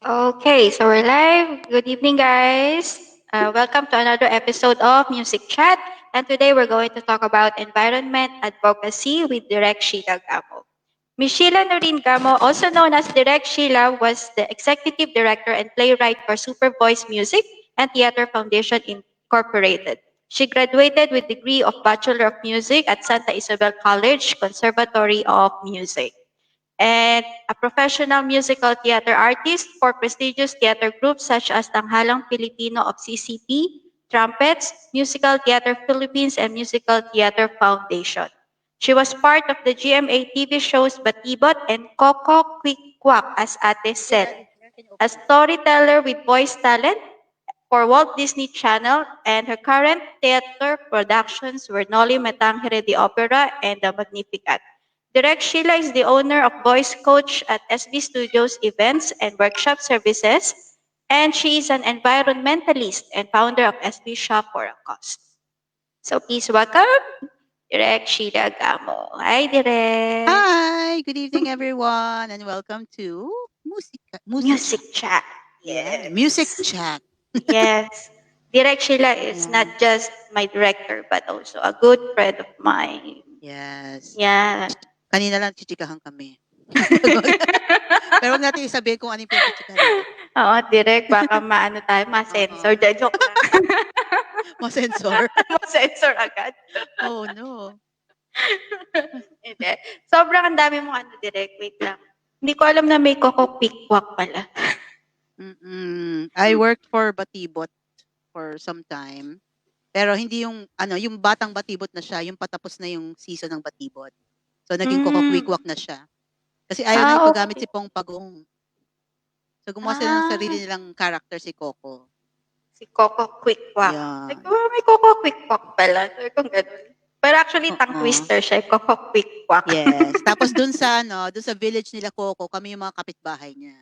Okay, so we're live. Good evening, guys. Welcome to another episode of Music Chat. And today we're going to talk about environment advocacy with Direk Sheila Gamo. Ms. Sheila Noreen Gamo, also known as Direk Sheila, was the executive director and playwright for Super Voice Music and Theater Foundation Incorporated. She graduated with degree of Bachelor of Music at Santa Isabel College, Conservatory of Music, and a professional musical theater artist for prestigious theater groups such as Tanghalang Filipino of CCP, Trumpets, Musical Theater Philippines, and Musical Theater Foundation. She was part of the GMA TV shows Batibot and Coco Quick Quack as Ate Sel, a storyteller with voice talent for Walt Disney Channel, and her current theater productions were Noli Me Tangere the Opera and The Magnificat. Direk Sheila is the owner of Voice Coach at SB Studios Events and Workshop Services, and she is an environmentalist and founder of SB Shop for a Cost. So please welcome Direk Sheila Gamo. Hi, Direk. Hi, good evening, everyone, and welcome to Music Music Chat. chat. Yeah, Music Yes. Chat. Yes. Direk Sheila is not Yeah. just my director, but also a good friend of mine. Yes. Yeah. Kanina lang chichikahan kami. Pero wag natin isabihin kung ano yung pinagchichikahan natin. Oo, direct. Baka maano tayo, ma-sensor. Oo. Joke lang. Masensor. Ma-sensor agad. Oh, no. Hindi. Sobrang ang dami mong ano, direct. Wait lang. Hindi ko alam na may Coco Pikwak pala. I worked for Batibot for some time. Pero hindi yung batang Batibot na siya, yung patapos na yung season ng Batibot. So, naging Mm. kokokwikwak na siya. Kasi ayaw na ipagamit Okay. si Pong Pagong. So, gumawa sila ng Ah, sarili nilang character si Coco. si Coco Quick-Quack. Like, Yan. oh, may Coco Quick-Quack pala. So, kung ganun. Pero actually, tongue Oo. twister siya. Coco Quick-Quack. Yes. Tapos dun sa village nila Coco, kami yung mga kapitbahay niya.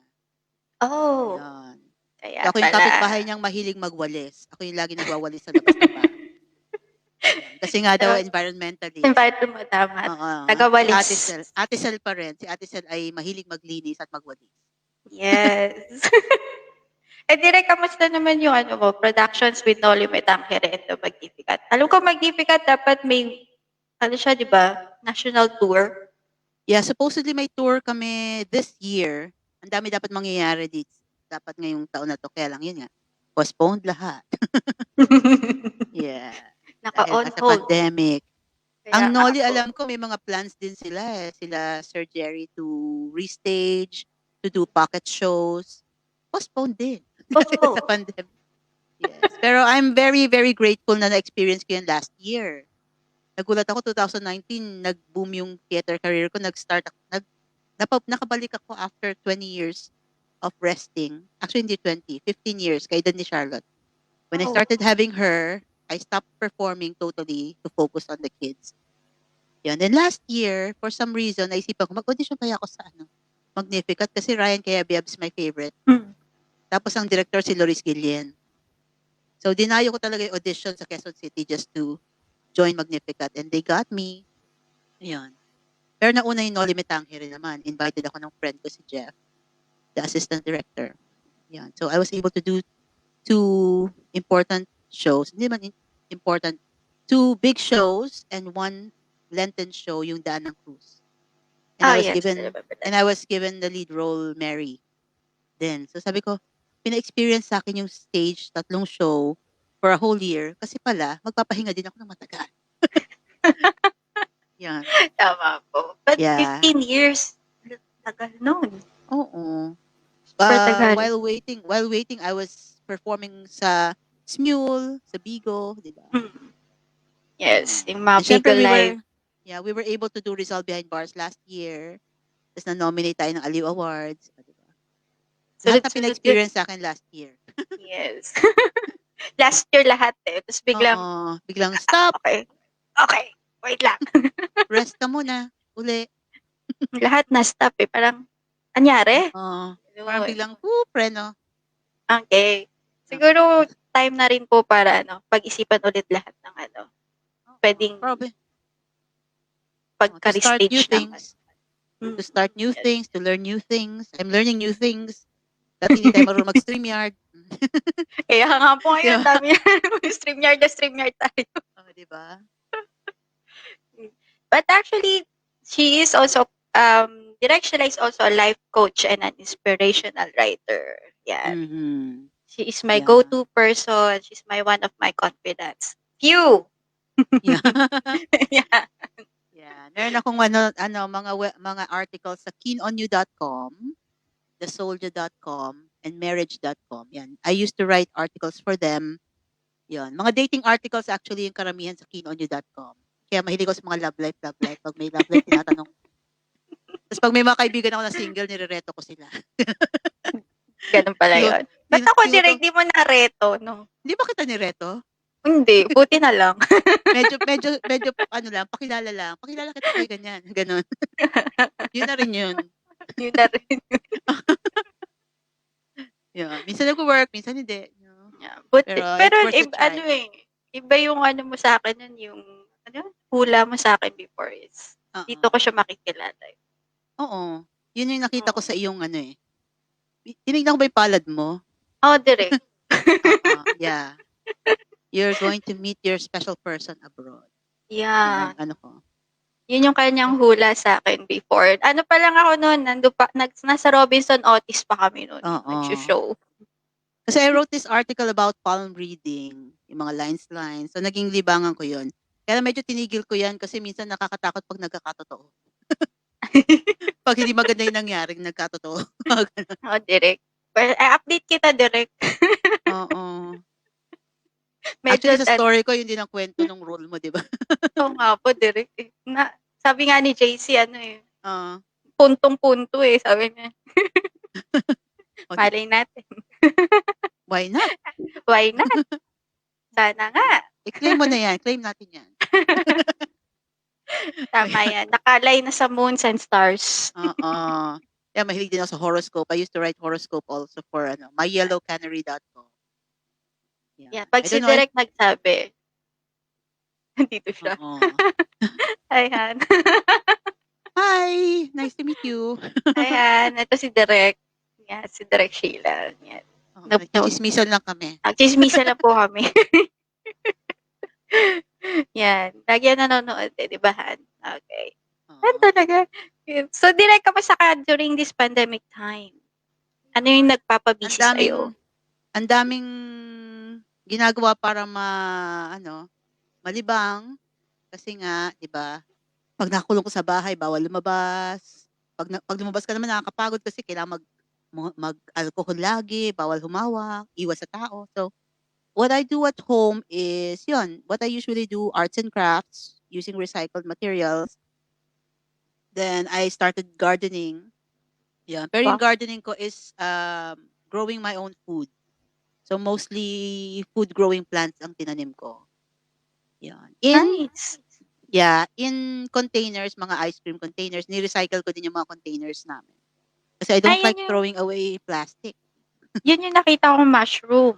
Oh, Yan. kaya So, ako yung pala. kapitbahay niyang mahilig magwalis. Ako yung lagi nagwawalis sa labas ng bahay. Yan. Kasi nga daw So, environmentalist. invite mo tama. Oo. Si Ate Tagawalis. Sel. Ate Sel pa rin. Si Ate Sel ay mahilig maglinis at magwalis. Yes. Eh, Direk, kamusta naman yung ano mo, productions with No Limit ang Herento Magnificat? Alam ko Magnificat dapat may, ano siya, di ba? National tour. Yeah, supposedly may tour kami this year. Ang dami dapat mangyayari dito. Dapat ngayong taon na to. Kaya lang yun nga. Postponed lahat. Yeah. Dahil Naka-on nga sa hold. pandemic. Kaya Ang nga Noli, ako. alam ko, may mga plans din sila eh. Sila Sir Jerry to restage, to do pocket shows. Postponed din. Kasi Postpone. sa pandemic. Yes. Pero I'm very, very grateful na na-experience ko yan last year. Nagulat ako, 2019, nag-boom yung theater career ko. Nag-start ako, nakabalik ako after 20 years of resting. Actually, hindi 20, 15 years, kay ni Charlotte. When I Oh. started having her, I stopped performing totally to focus on the kids. Yan. Then last year, for some reason, naisipan ko, mag-audition kaya ako sa Magnificat kasi Ryan Cayabyab is my favorite. Hmm. Tapos ang director si Loris Guillen. So dinayo ko talaga yung audition sa Quezon City just to join Magnificat and they got me. Ayan. Pero nauna yung No Limit Tangere naman. Invited ako ng friend ko si Jeff, the assistant director. Yan. So I was able to do 2 important shows. Hindi man important. 2 big shows and 1 Lenten show, yung Daan ng Cruz. And Ah, I was yes. I given remember that. and I was given the lead role, Mary. Then, so sabi ko, pina-experience sa akin yung stage, 3 show for a whole year. Kasi pala, magpapahinga din ako ng matagal. Yan. Tama po. But Yeah. 15 years, tagal nun. Oo. Super tagal. While waiting, I was performing sa Smule, sa Bigo, di ba? Hmm. Yes, yung And mga syempre, Bigo Live. we were able to do Rizal Behind Bars last year. Tapos na-nominate tayo ng Aliw Awards. Di ba? Lahat na Sunod-sunod yun. pina-experience sa akin last year. Yes. Last year lahat eh. Tapos biglang, Oo. Biglang, stop! okay, okay, wait lang. Rest ka muna. Uli. Lahat na stop eh. Parang, anyari? Oo. Ano, Parang biglang, preno. okay. Siguro, time na rin po para pag-isipan ulit lahat ng pwedeng Probably. To start new pagka-restage ng things. To start new things, to learn new things. I'm learning new things. At hindi tayo marunong mag-StreamYard. Kaya nga po Di ngayon, ba? dami StreamYard na StreamYard tayo. Oh, di ba? But actually, she is also, Direk Sheila is also a life coach and an inspirational writer. Yeah. Mm-hmm. She is my Yeah. go-to person. She's my one of my confidants. Phew! Yeah. Yeah. Yeah. Meron akong mga articles sa keenonyou.com, thesoldier.com, and marriage.com. Yan. I used to write articles for them. Yan. Mga dating articles actually yung karamihan sa keenonyou.com. Kaya mahilig ako sa mga love life, love life. Pag may love life, tinatanong. Tapos pag may mga kaibigan ako na single, nirereto ko sila. Ganun pala Tinu- yun. Ba't ako Tinutong, direct di mo nareto, no? hindi ba kita nireto? Hindi, buti na lang. Medyo, ano lang, pakilala lang. Pakilala kita kay ganyan. Ganon. Yun na rin yun. Yun na rin. Yeah. Minsan nag-work, minsan hindi. No? Yeah. Pero Pero it's worth a try. ano eh, iba yung ano mo sa akin nun, yung ano, hula mo sa akin before is, dito ko Oo. siya makikilala. Oo. Yun yung nakita ko Oo. sa iyong ano eh. Tinignan ko ba yung palad mo? Oh, direct. Oo. Yeah. You're going to meet your special person abroad. Yun Yeah. yung ano ko. Yun yung kanyang hula sa akin before. Ano pa lang ako noon, nasa Robinson Otis pa kami noon, Oo. nag-show. Kasi I wrote this article about palm reading, yung mga lines. So, naging libangan ko yun. Kaya medyo tinigil ko yan kasi minsan nakakatakot pag nagkakatotoo. Pag hindi maganda yung nangyari, nagkatotoo. Oh, direct. Well, update kita direct. Oo. Medyo, Actually, sa story ko, yun din ang kwento ng role mo, di ba? oo nga po, direct. Sabi nga ni JC, ano eh, Oo. puntong-punto eh, sabi niya. O, Malay natin. why not? Why not? Sana nga. I-claim mo na yan. Claim natin yan. Tama yan. Nakalay na sa moons and stars. Oo. Yeah, mahilig din ako sa horoscope. I used to write horoscope also for myyellowcanary.com. Yeah, pag I si don't know if... Direk nagsabi, nandito siya. Oo. Ayan. Hi! Nice to meet you. Ayan. Ito si Direk. Yan, si Direk Sheila. Yan. Oh, Nope, no. nagchichismisan lang kami. Nagchismisa na po kami. Yan. Lagi yan nanonood eh, di ba, Han? Okay. Yan Oo. talaga. So, Direk, kamusta ka during this pandemic time? Ano yung Ang nagpapabisi daming sa'yo? ang daming ginagawa para malibang kasi nga, 'di ba? Pag nakulong ko sa bahay, bawal lumabas. Pag lumabas ka naman nakakapagod kasi kailangan mag-alcohol lagi, bawal humawak, iwas sa tao. So, what I do at home is, yun, what I usually do, arts and crafts, using recycled materials. Then, I started gardening. Yeah. Pero yung Wow. gardening ko is growing my own food. So, mostly food growing plants ang tinanim ko. Yan. Nice. In containers, mga ice cream containers, ni-recycle ko din yung mga containers namin. Kasi I don't Ay, like throwing away plastic. yun yung nakita kong mushroom.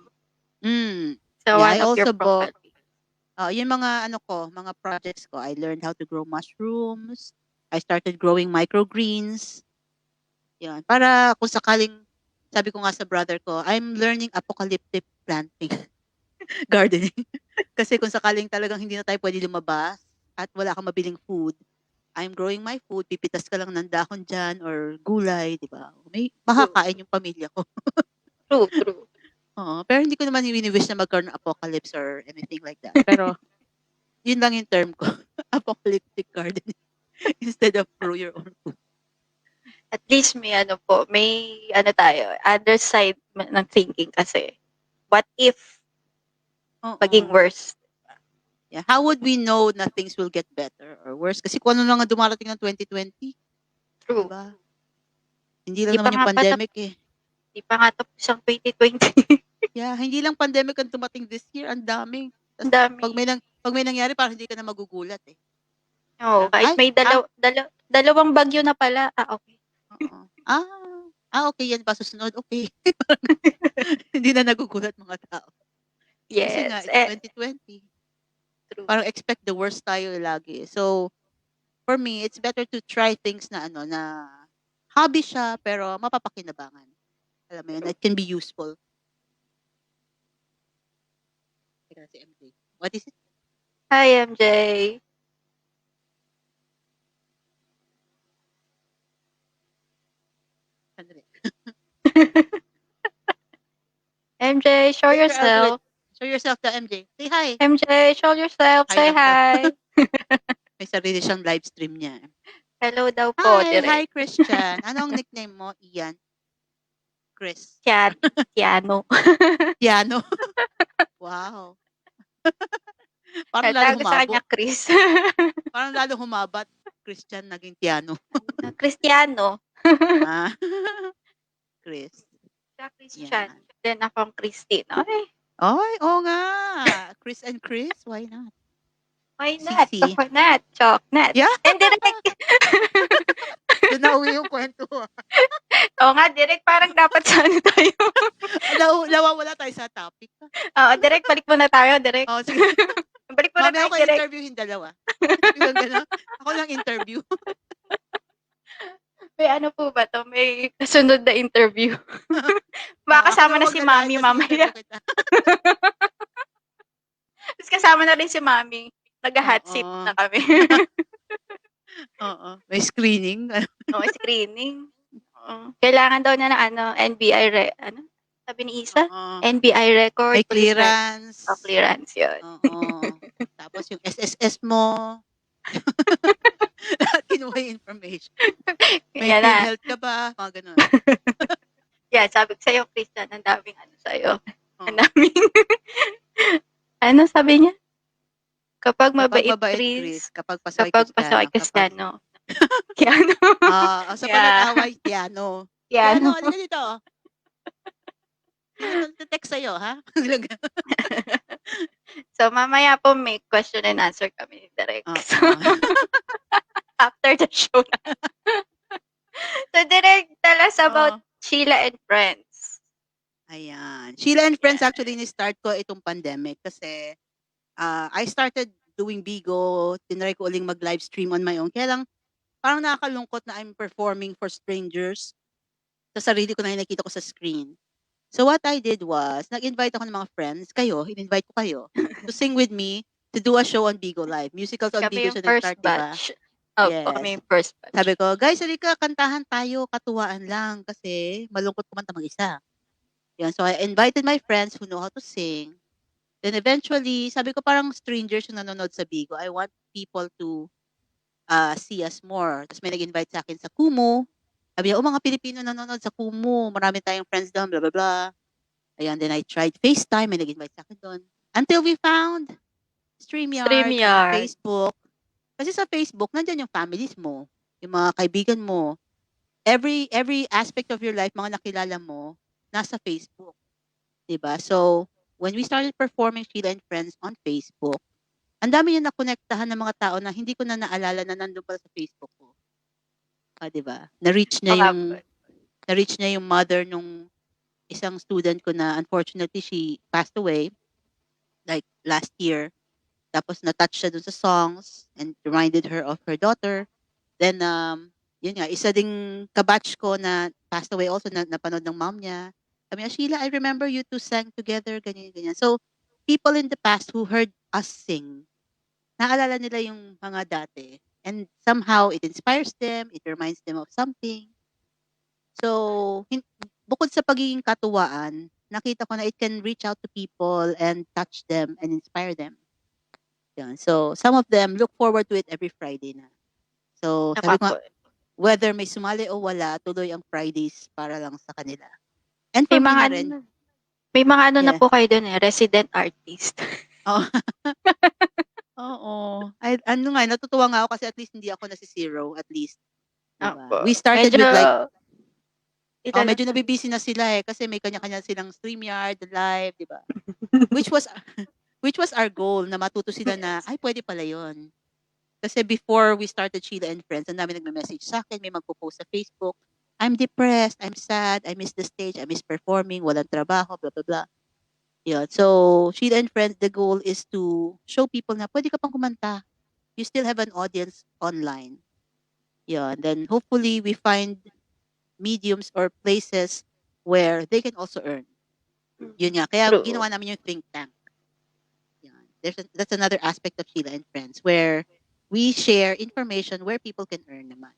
Mm. So, Yeah, one I of your also bought properties. yung mga projects ko. I learned how to grow mushrooms. I started growing microgreens. Yan. Para kung sakaling, sabi ko nga sa brother ko, I'm learning apocalyptic planting, gardening. Kasi kung sakaling talagang hindi na tayo pwede lumabas at wala kang mabiling food, I'm growing my food, pipitas ka lang ng dahon dyan or gulay, di ba? May makakain yung pamilya ko. True, true. Oo, pero hindi ko naman wini-wish na magkaroon ng apocalypse or anything like that. Pero yun lang yung term ko, apocalyptic gardening instead of grow your own food. At least may ano po, may ano tayo, other side ng thinking kasi. What if Oo. maging worse? Yeah. How would we know na things will get better or worse? Kasi kung ano lang ang dumarating ng 2020, True. diba? Hindi lang naman yung pandemic eh. Hindi pa nga tapos ang 2020. Yeah, hindi lang pandemic ang dumating this year, ang daming. Ang dami. Pag may nangyari, parang hindi ka na magugulat eh. Oo, kahit may dalawang bagyo na pala. Okay. Oo. Okay, yan pa susunod. Okay. Hindi na nagugulat mga tao. Kasi nga, Yes. it's 2020. True. Parang expect the worst tayo lagi. So, for me, it's better to try things na na hobby siya, pero mapapakinabangan. Alam mo yun, it can be useful. Teka, si MJ. What is it? Hi, MJ. Sandali. MJ, show Later, I'll do it. yourself. Show yourself to MJ. Say hi. MJ, show yourself. Hi Say lang daw. hi. May sarili siyang live stream niya. Hello daw po, Hi, hi Direk. Christian. Ano ang nickname mo? Ian? Chris. Tiano. Tiano. Wow. Parang lalo Tawag sa humabo. kanya, Chris. Parang lalo humabat. Christian naging Tiano. Cristiano. Ah. Chris. Siya Christian. Yan. Then akong Christine. Okay. Ay, oo nga. Chris and Chris, why not? Why not? Sisi. Coconut. Chocolate. Yeah. And Direk. Doon na uwi yung kwento. Oo nga, Direk. Parang dapat sa ano tayo. Nawawala tayo sa topic. Oo, Direk. Balik muna tayo, Direk. Oh, sige. Balik muna Mamaya tayo, ako Direk. interviewin dalawa. Yung gano'n. Ako lang interview. May ano po ba to? May kasunod na interview. Makakasama na si Mami mamaya. Tapos kasama na rin si Mami. Nag-hot seat Oo. na kami. Oo. May screening. Oo, screening. Oo. Kailangan daw niya ng NBI ano? Sabi ni Isa? Oo. NBI record. May police clearance. record. Clearance yun. Oo. Tapos yung SSS mo. Lahat kinuha yung information. May Yan na. health ka ba? Mga ganun. Yeah, sabi ko sa'yo, Christian, ang daming ano sa'yo. Oo. Ang daming. Ano sabi niya? Kapag mabait, Chris. Chris. Kapag pasaway Kapag Cristiano. pasaway Cristiano. Tiano. Sa Yeah. panag-away, Tiano. Tiano. Halika dito. Sino text sa'yo, ha? So, mamaya po may question and answer kami ni Direk. So, after the show na. So, Direk, tell us about Sheila and Friends. Ayan. Sheila and Friends, actually, ni-start ko itong pandemic kasi I started doing Bigo, tinry ko uling mag-live stream on my own. Kaya lang, parang nakakalungkot na I'm performing for strangers sa sarili ko na nakikita ko sa screen. So what I did was, nag-invite ako ng mga friends, kayo, in-invite ko kayo, to sing with me, to do a show on Bigo Live. Musicals on Kami Bigo yung siya first nag-start, diba? batch. Opo, Yes. kami yung first batch. Sabi ko, guys, halika, kantahan tayo, katuwaan lang, kasi malungkot kumanta mag-isa. Yan, so I invited my friends who know how to sing. Then eventually, sabi ko parang strangers yung nanonood sa Bigo. I want people to see us more. Tapos may nag-invite sa akin sa Kumu. Sabi niya, mga Pilipino nanonood sa Kumu. Marami tayong friends doon, blah, blah, blah. Ayan, then I tried FaceTime. May nag-invite sa akin doon. Until we found StreamYard and Facebook. Kasi sa Facebook, nandyan yung families mo, yung mga kaibigan mo. Every aspect of your life, mga nakilala mo, nasa Facebook. Diba? So, when we started performing Sheila and Friends on Facebook, ang dami yung nakonektahan ng mga tao na hindi ko na naalala na nandun pala sa Facebook ko. Diba? Na-reach niya yung mother nung isang student ko na unfortunately she passed away like last year. Tapos na-touch siya dun sa songs and reminded her of her daughter. Then, yun nga, isa ding kabatch ko na passed away also na napanood ng mom niya. Sabi niya, Sheila, I remember you two sang together, ganyan, ganyan. So, people in the past who heard us sing, naalala nila yung mga dati. And somehow, it inspires them, it reminds them of something. So, bukod sa pagiging katuwaan, nakita ko na it can reach out to people and touch them and inspire them. Yan. So, some of them look forward to it every Friday na. So, sabi ko, whether may sumali o wala, tuloy ang Fridays para lang sa kanila. And for me na rin. May mga ano na po kayo doon resident artist. Oh. Oo. Ano nga, natutuwa nga ako kasi at least hindi ako nasi-zero, at least. Diba? We started with like, medyo nabibisi na sila kasi may kanya-kanya silang StreamYard, live, diba? Which was our goal, na matuto sila na, ay, pwede pala yun. Kasi before we started Sheila and Friends, ang dami nagme-message sa akin, may magpo-post sa Facebook, I'm depressed, I'm sad, I miss the stage, I miss performing, walang trabaho, blah, blah, blah. Yeah. So, Sheila and Friends, the goal is to show people na pwede ka pang kumanta. You still have an audience online. Yeah. And then hopefully we find mediums or places where they can also earn. Yun nga, kaya True. ginawa namin yung think tank. Yan. That's another aspect of Sheila and Friends where we share information where people can earn naman.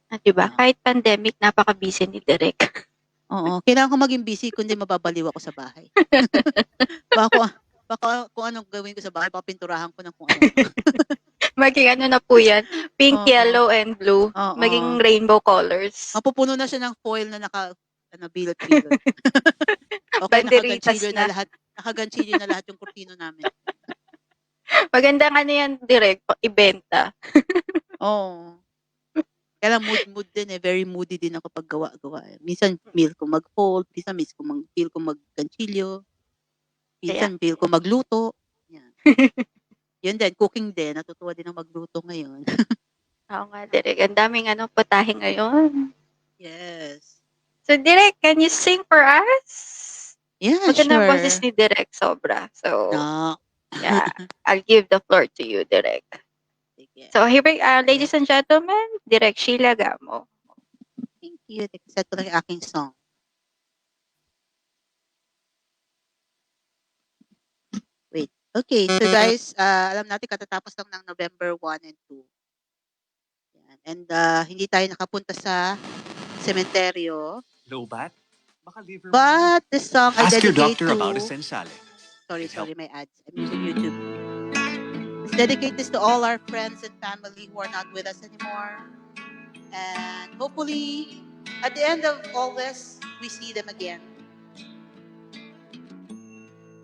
At diba, Yan. kahit pandemic, napaka-busy ni Direk. Oo, kailangan ko maging busy kundi mababaliw ako sa bahay. Baka, kung- baka kung anong gawin ko sa bahay, baka pinturahan ko ng kung ano-ano. Maging ano na po yan, pink, Oo, yellow, and blue. oo. Maging rainbow colors. Mapupuno na siya ng foil na bilot-bilot. O kaya Banderitas nakaganchilyo na na. lahat, nakaganchilyo na lahat yung kurtino namin. Magandang ano yan, Direk, ibenta. Oo. Kaya lang mood din eh. Very moody din ako pag gawa-gawa. Minsan feel ko mag-fold, minsan feel ko mag-ganchilyo, Kaya, minsan feel ko magluto. Yan. Yun din, cooking din. Natutuwa din ako magluto ngayon. oo nga, Direk. Ang daming ano, putahe ngayon. Yes. So, Direk, can you sing for us? Yeah, Maganda ang boses sure. ni Direk, sobra. So, No. yeah, I'll give the floor to you, Direk. Sige. So, here, Sige. ladies and gentlemen, Direk Sheila Gamo. Thank you. Set ko lang yung aking song. Wait. Okay. So guys, alam natin katatapos lang ng November 1 and 2. Yan. And hindi tayo nakapunta sa sementeryo. Low-bat? Baka liver mo yan. But this song I Ask your dedicate doctor to... about Essentiale. Sorry, my ads. I'm using YouTube. Let's dedicate this to all our friends and family who are not with us anymore. And hopefully, at the end of all this, we see them again.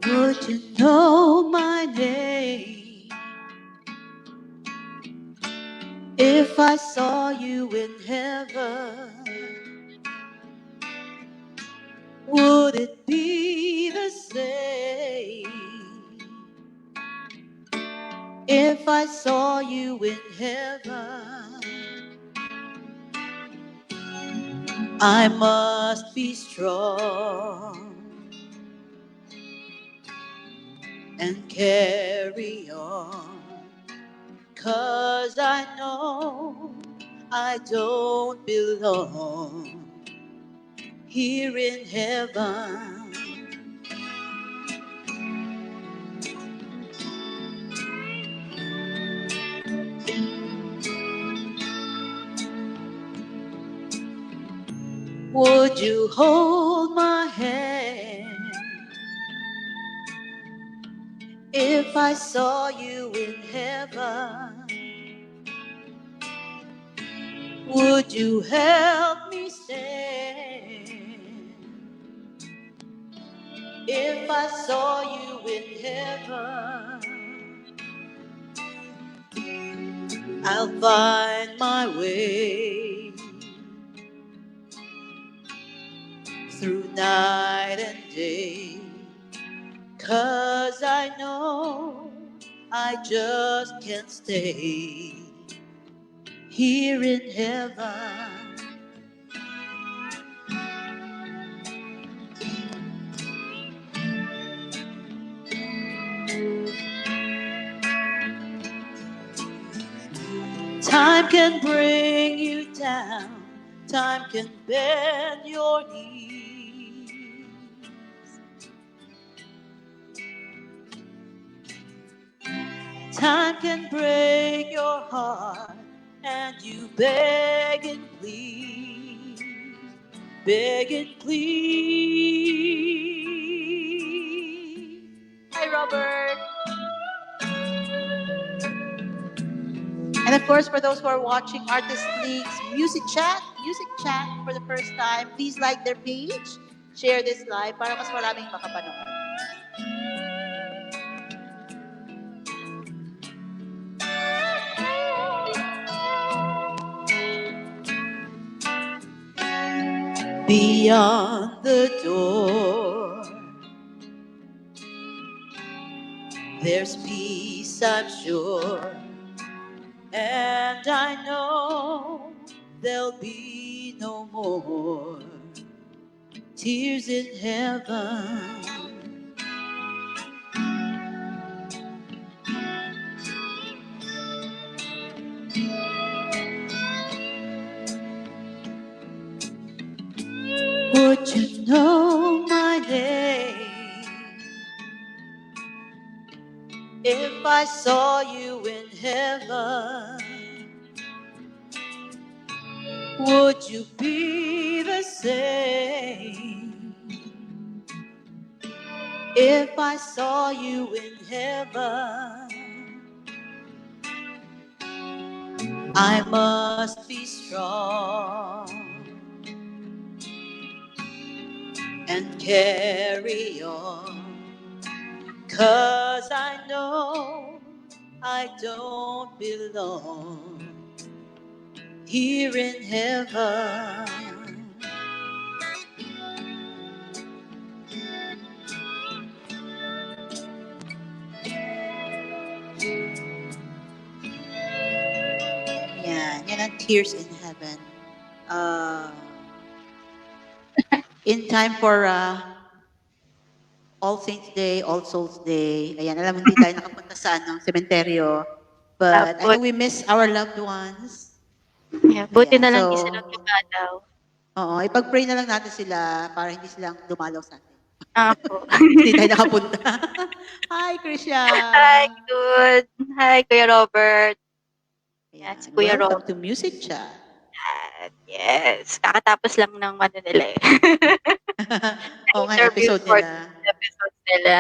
Would you know my name if I saw you in heaven? Would it be the same if I saw you in heaven? I must be strong and carry on, 'cause I know I don't belong here in heaven. Would you hold my hand if I saw you in heaven? Would you help me stand if I saw you in heaven? I'll find my way through night and day, 'cause I know I just can't stay here in heaven. Time can bring you down, time can bend your knees. Time can break your heart, and you beg and plead, beg and plead. Hi, Robert. And of course, for those who are watching Artist League's music chat for the first time, please like their page, share this live para mas maraming makapanood. Beyond the door, there's peace, I'm sure, and I know there'll be no more tears in heaven. Would you know my name if I saw you in heaven? Would you be the same if I saw you in heaven? I must be strong and carry on, 'cause I know I don't belong here in heaven. Yan ang Tears in Heaven. In time for All Saints Day, All Souls Day. Ayan, alam mo, hindi tayo nakapunta sa sementeryo. But I know we miss our loved ones. Yeah, buti Yeah, na lang di so, silang dumalaw. oo, ipag-pray na lang natin sila para hindi sila dumalaw sa atin. Po. Hindi tayo nakapunta. Hi, Krisha! Hi, good. Hi, Kuya Robert. Yan, si Ayan, Kuya welcome Robert. to Music Chat. Yes, kakatapos lang ng ano nila eh. Oo nga, Interview episode for nila. episode nila.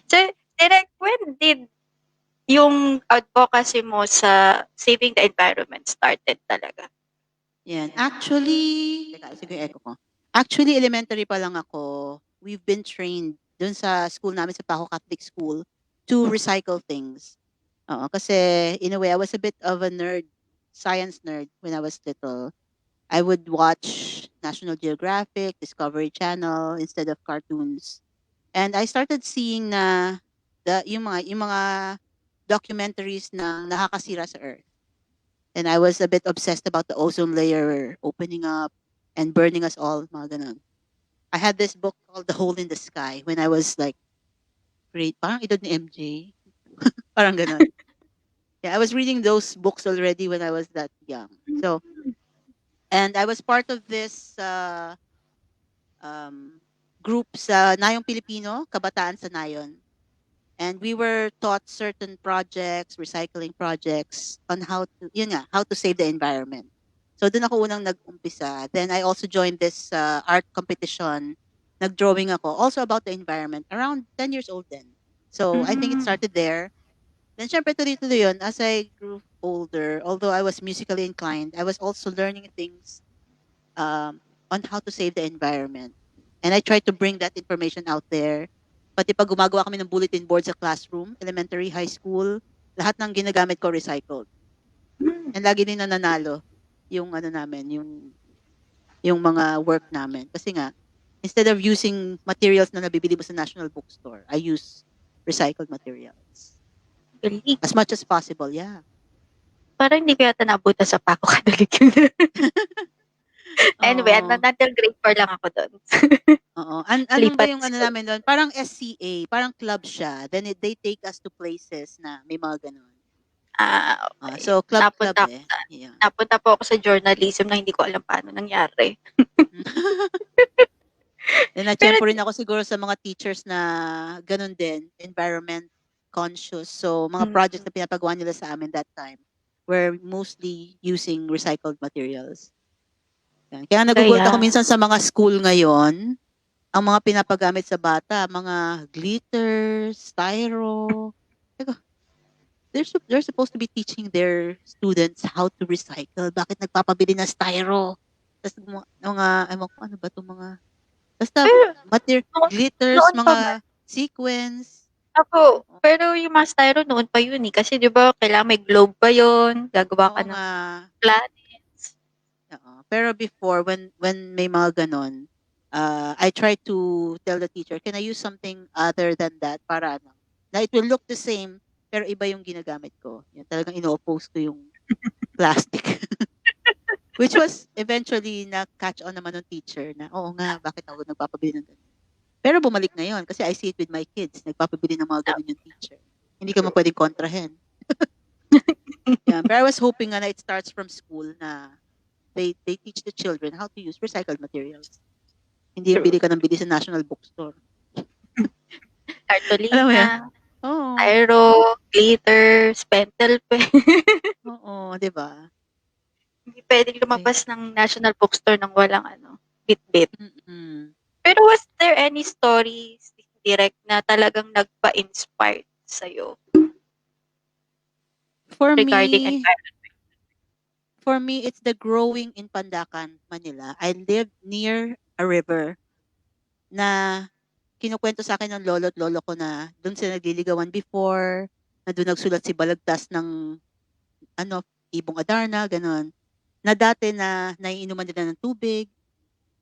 So, Direk, when did yung advocacy mo sa saving the environment started talaga? Yan. Actually, teka, sige yung echo ko. Actually, elementary pa lang ako, we've been trained dun sa school namin sa Paco Catholic School to recycle things. Oo, kasi in a way, I was a bit of a nerd, science nerd when I was little. I would watch National Geographic, Discovery Channel instead of cartoons. And I started seeing na yung mga documentaries na nakakasira sa Earth. And I was a bit obsessed about the ozone layer opening up and burning us all, mga ganun. I had this book called The Hole in the Sky when I was like grade, parang edad ni MJ. Parang ganun. Yeah, I was reading those books already when I was that young. So, and I was part of this group sa Nayong Pilipino, Kabataan sa Nayon. And we were taught certain projects, recycling projects on how to save the environment. So doon ako unang nag-umpisa. Then I also joined this art competition. Nag-drawing ako also about the environment around 10 years old then. So I think it started there. Then syempre tuloy-tuloy yun as I grew older. Although I was musically inclined, I was also learning things on how to save the environment. And I tried to bring that information out there. Pati pag gumagawa kami ng bulletin board sa classroom, elementary, high school, lahat ng ginagamit ko recycled. And lagi din nananalo yung namin, yung mga work namin. Kasi nga, instead of using materials na nabibili mo sa National Bookstore, I use recycled materials. Galing. As much as possible, yeah. Parang hindi ko yata nabuta sa Paco Catholic yun. Anyway, until grade 4 lang ako doon. Oo. Anong ba Lipat yung school. namin doon? Parang SCA, parang club siya. Then they take us to places na may mga ganun. Okay. So club eh. Yeah. Napunta po ako sa journalism na hindi ko alam paano nangyari. Then na-champo rin ako siguro sa mga teachers na ganun din, environment conscious. So mga projects na pinapagawa nila sa amin that time were mostly using recycled materials. Yan. Kaya nagugulat ako minsan sa mga school ngayon, ang mga pinapagamit sa bata, mga glitters, styro. They're supposed to be teaching their students how to recycle. Bakit nagpapabili ng styro? Tapos mga, ewan ko ano ba itong mga, basta glitters, mga sequins. Ako, pero yung mga styro noon pa yun eh. Kasi di ba, kailangan may globe pa yun. Gagawa ka ng planets. Pero before, when may mga ganon, I try to tell the teacher, can I use something other than that para na it will look the same, pero iba yung ginagamit ko. Yan, talagang ino-oppose ko yung plastic. Which was eventually na-catch on naman ng teacher na, oo nga, bakit ako nagpapabili ng ganun? Pero bumalik na yon kasi I see it with my kids. Nagpapabili ng mga ganun yung teacher. Hindi ka mo pwedeng kontrahen. Yeah, but I was hoping na it starts from school na they teach the children how to use recycled materials. Hindi yung True. bili ka ng bili sa National Bookstore. Alam mo yan? Cartolina, Oo. Tyro, glitters, pentel pen. Oo, 'di ba? Hindi pwedeng Ay, lumabas ng National Bookstore ng walang bit-bit. mm. Pero was there any stories, direct, na talagang nagpa-inspire sa'yo For regarding me, environment? for me, it's the growing in Pandacan, Manila. I lived near a river na kinukwento sa akin ng lolo at lolo ko na doon sila nagliligawan before, na doon nagsulat si Balagtas ng ano, Ibong Adarna, gano'n. Na dati na naiinuman nila ng tubig.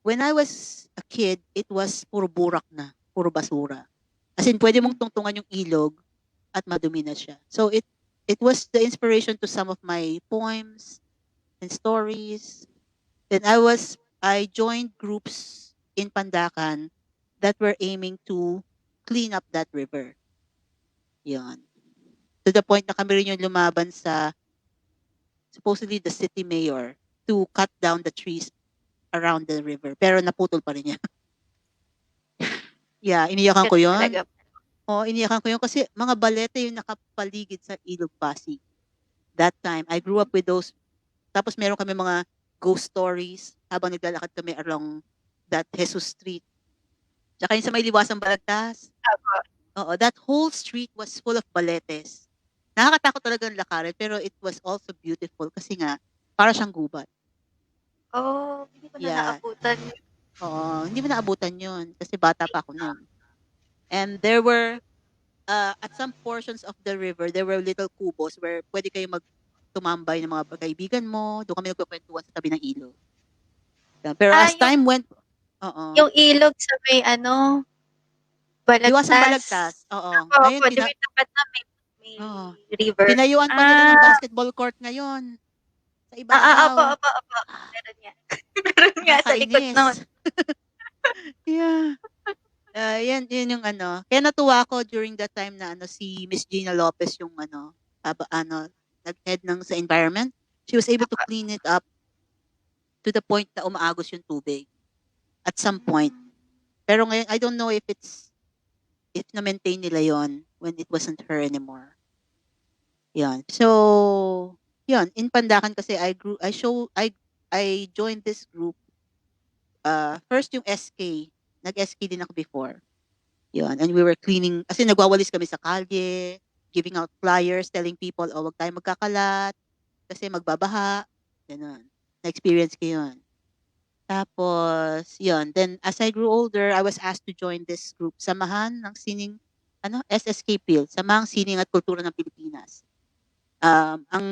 When I was a kid, it was puro burak na, puro basura. As in, pwede mong tungtungan yung ilog at madumi na siya. So it was the inspiration to some of my poems and stories. Then I joined groups in Pandacan that were aiming to clean up that river. Yun. To the point na kami rin yung lumaban sa supposedly the city mayor to cut down the trees around the river. Pero naputol pa rin niya. Yeah, iniyakan ko Kasi yon. talaga, Oo, iniyakan ko yun kasi mga balete yung nakapaligid sa Ilog Pasig. That time, I grew up with those. Tapos meron kami mga ghost stories habang naglalakad kami along that Jesus Street. Tsaka yung sa may liwasang Balagtas. Oo, that whole street was full of baletes. Nakakatakot talaga ang lakarin, pero it was also beautiful kasi nga, para siyang gubat. hindi ko na Yeah. naabutan. Oo, hindi mo naabutan yun kasi bata pa ako noon. And there were, at some portions of the river, there were little kubos where pwede kayo tumambay ng mga kaibigan mo. Doon kami nagkukwentuhan sa tabi ng ilog. Yeah, pero as Yung, time went, oo, yung ilog sa may liwasang Balagtas. Balagtas, oo. Opo, Ngayon, di may tapat na may oo, river. tinayuan pa nila ng basketball court ngayon sa Opo, ibabaw. opo, opo. Ah, Meron nga. Meron nga sa likod nun. nakakainis. Yeah. Yan yung ano. Kaya natuwa ako during that time na si Miss Gina Lopez yung nag-head ng sa environment. She was able to Opo. clean it up to the point na umaagos yung tubig at some point. Pero ngayon, I don't know if na-maintain nila yon when it wasn't her anymore. Yan. So, yan. In Pandacan kasi I joined this group. First yung SK. Nag-SK din ako before. Yun. And we were cleaning, kasi nagwawalis kami sa kalye, giving out flyers, telling people, oh, wag tayo magkakalat, kasi magbabaha. Ganun. Na-experience ko yun. Tapos, yun. Then, as I grew older, I was asked to join this group, Samahan ng Sining, SSK PIL, Samahang Sining at Kultura ng Pilipinas. Ang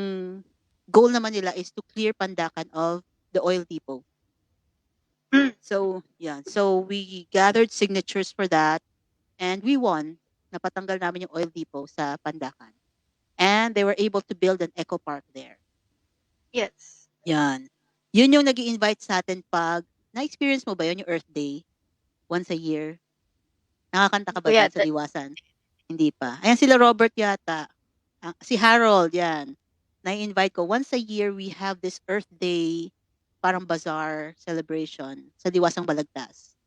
goal naman nila is to clear Pandacan of the oil depot. So, yeah. So, we gathered signatures for that. And we won. Napatanggal namin yung oil depot sa Pandacan. And they were able to build an eco park there. Yes. Yan. Yun yung nag invite sa atin pag, na-experience mo ba yun yung Earth Day? Once a year? Nakakanta ka Hindi ko ba dyan sa yata. liwasan? Hindi pa. Ayan sila Robert yata. Si Harold, yan. Na-invite ko. Once a year, we have this Earth Day parang bazaar celebration sa liwasang Balagtas.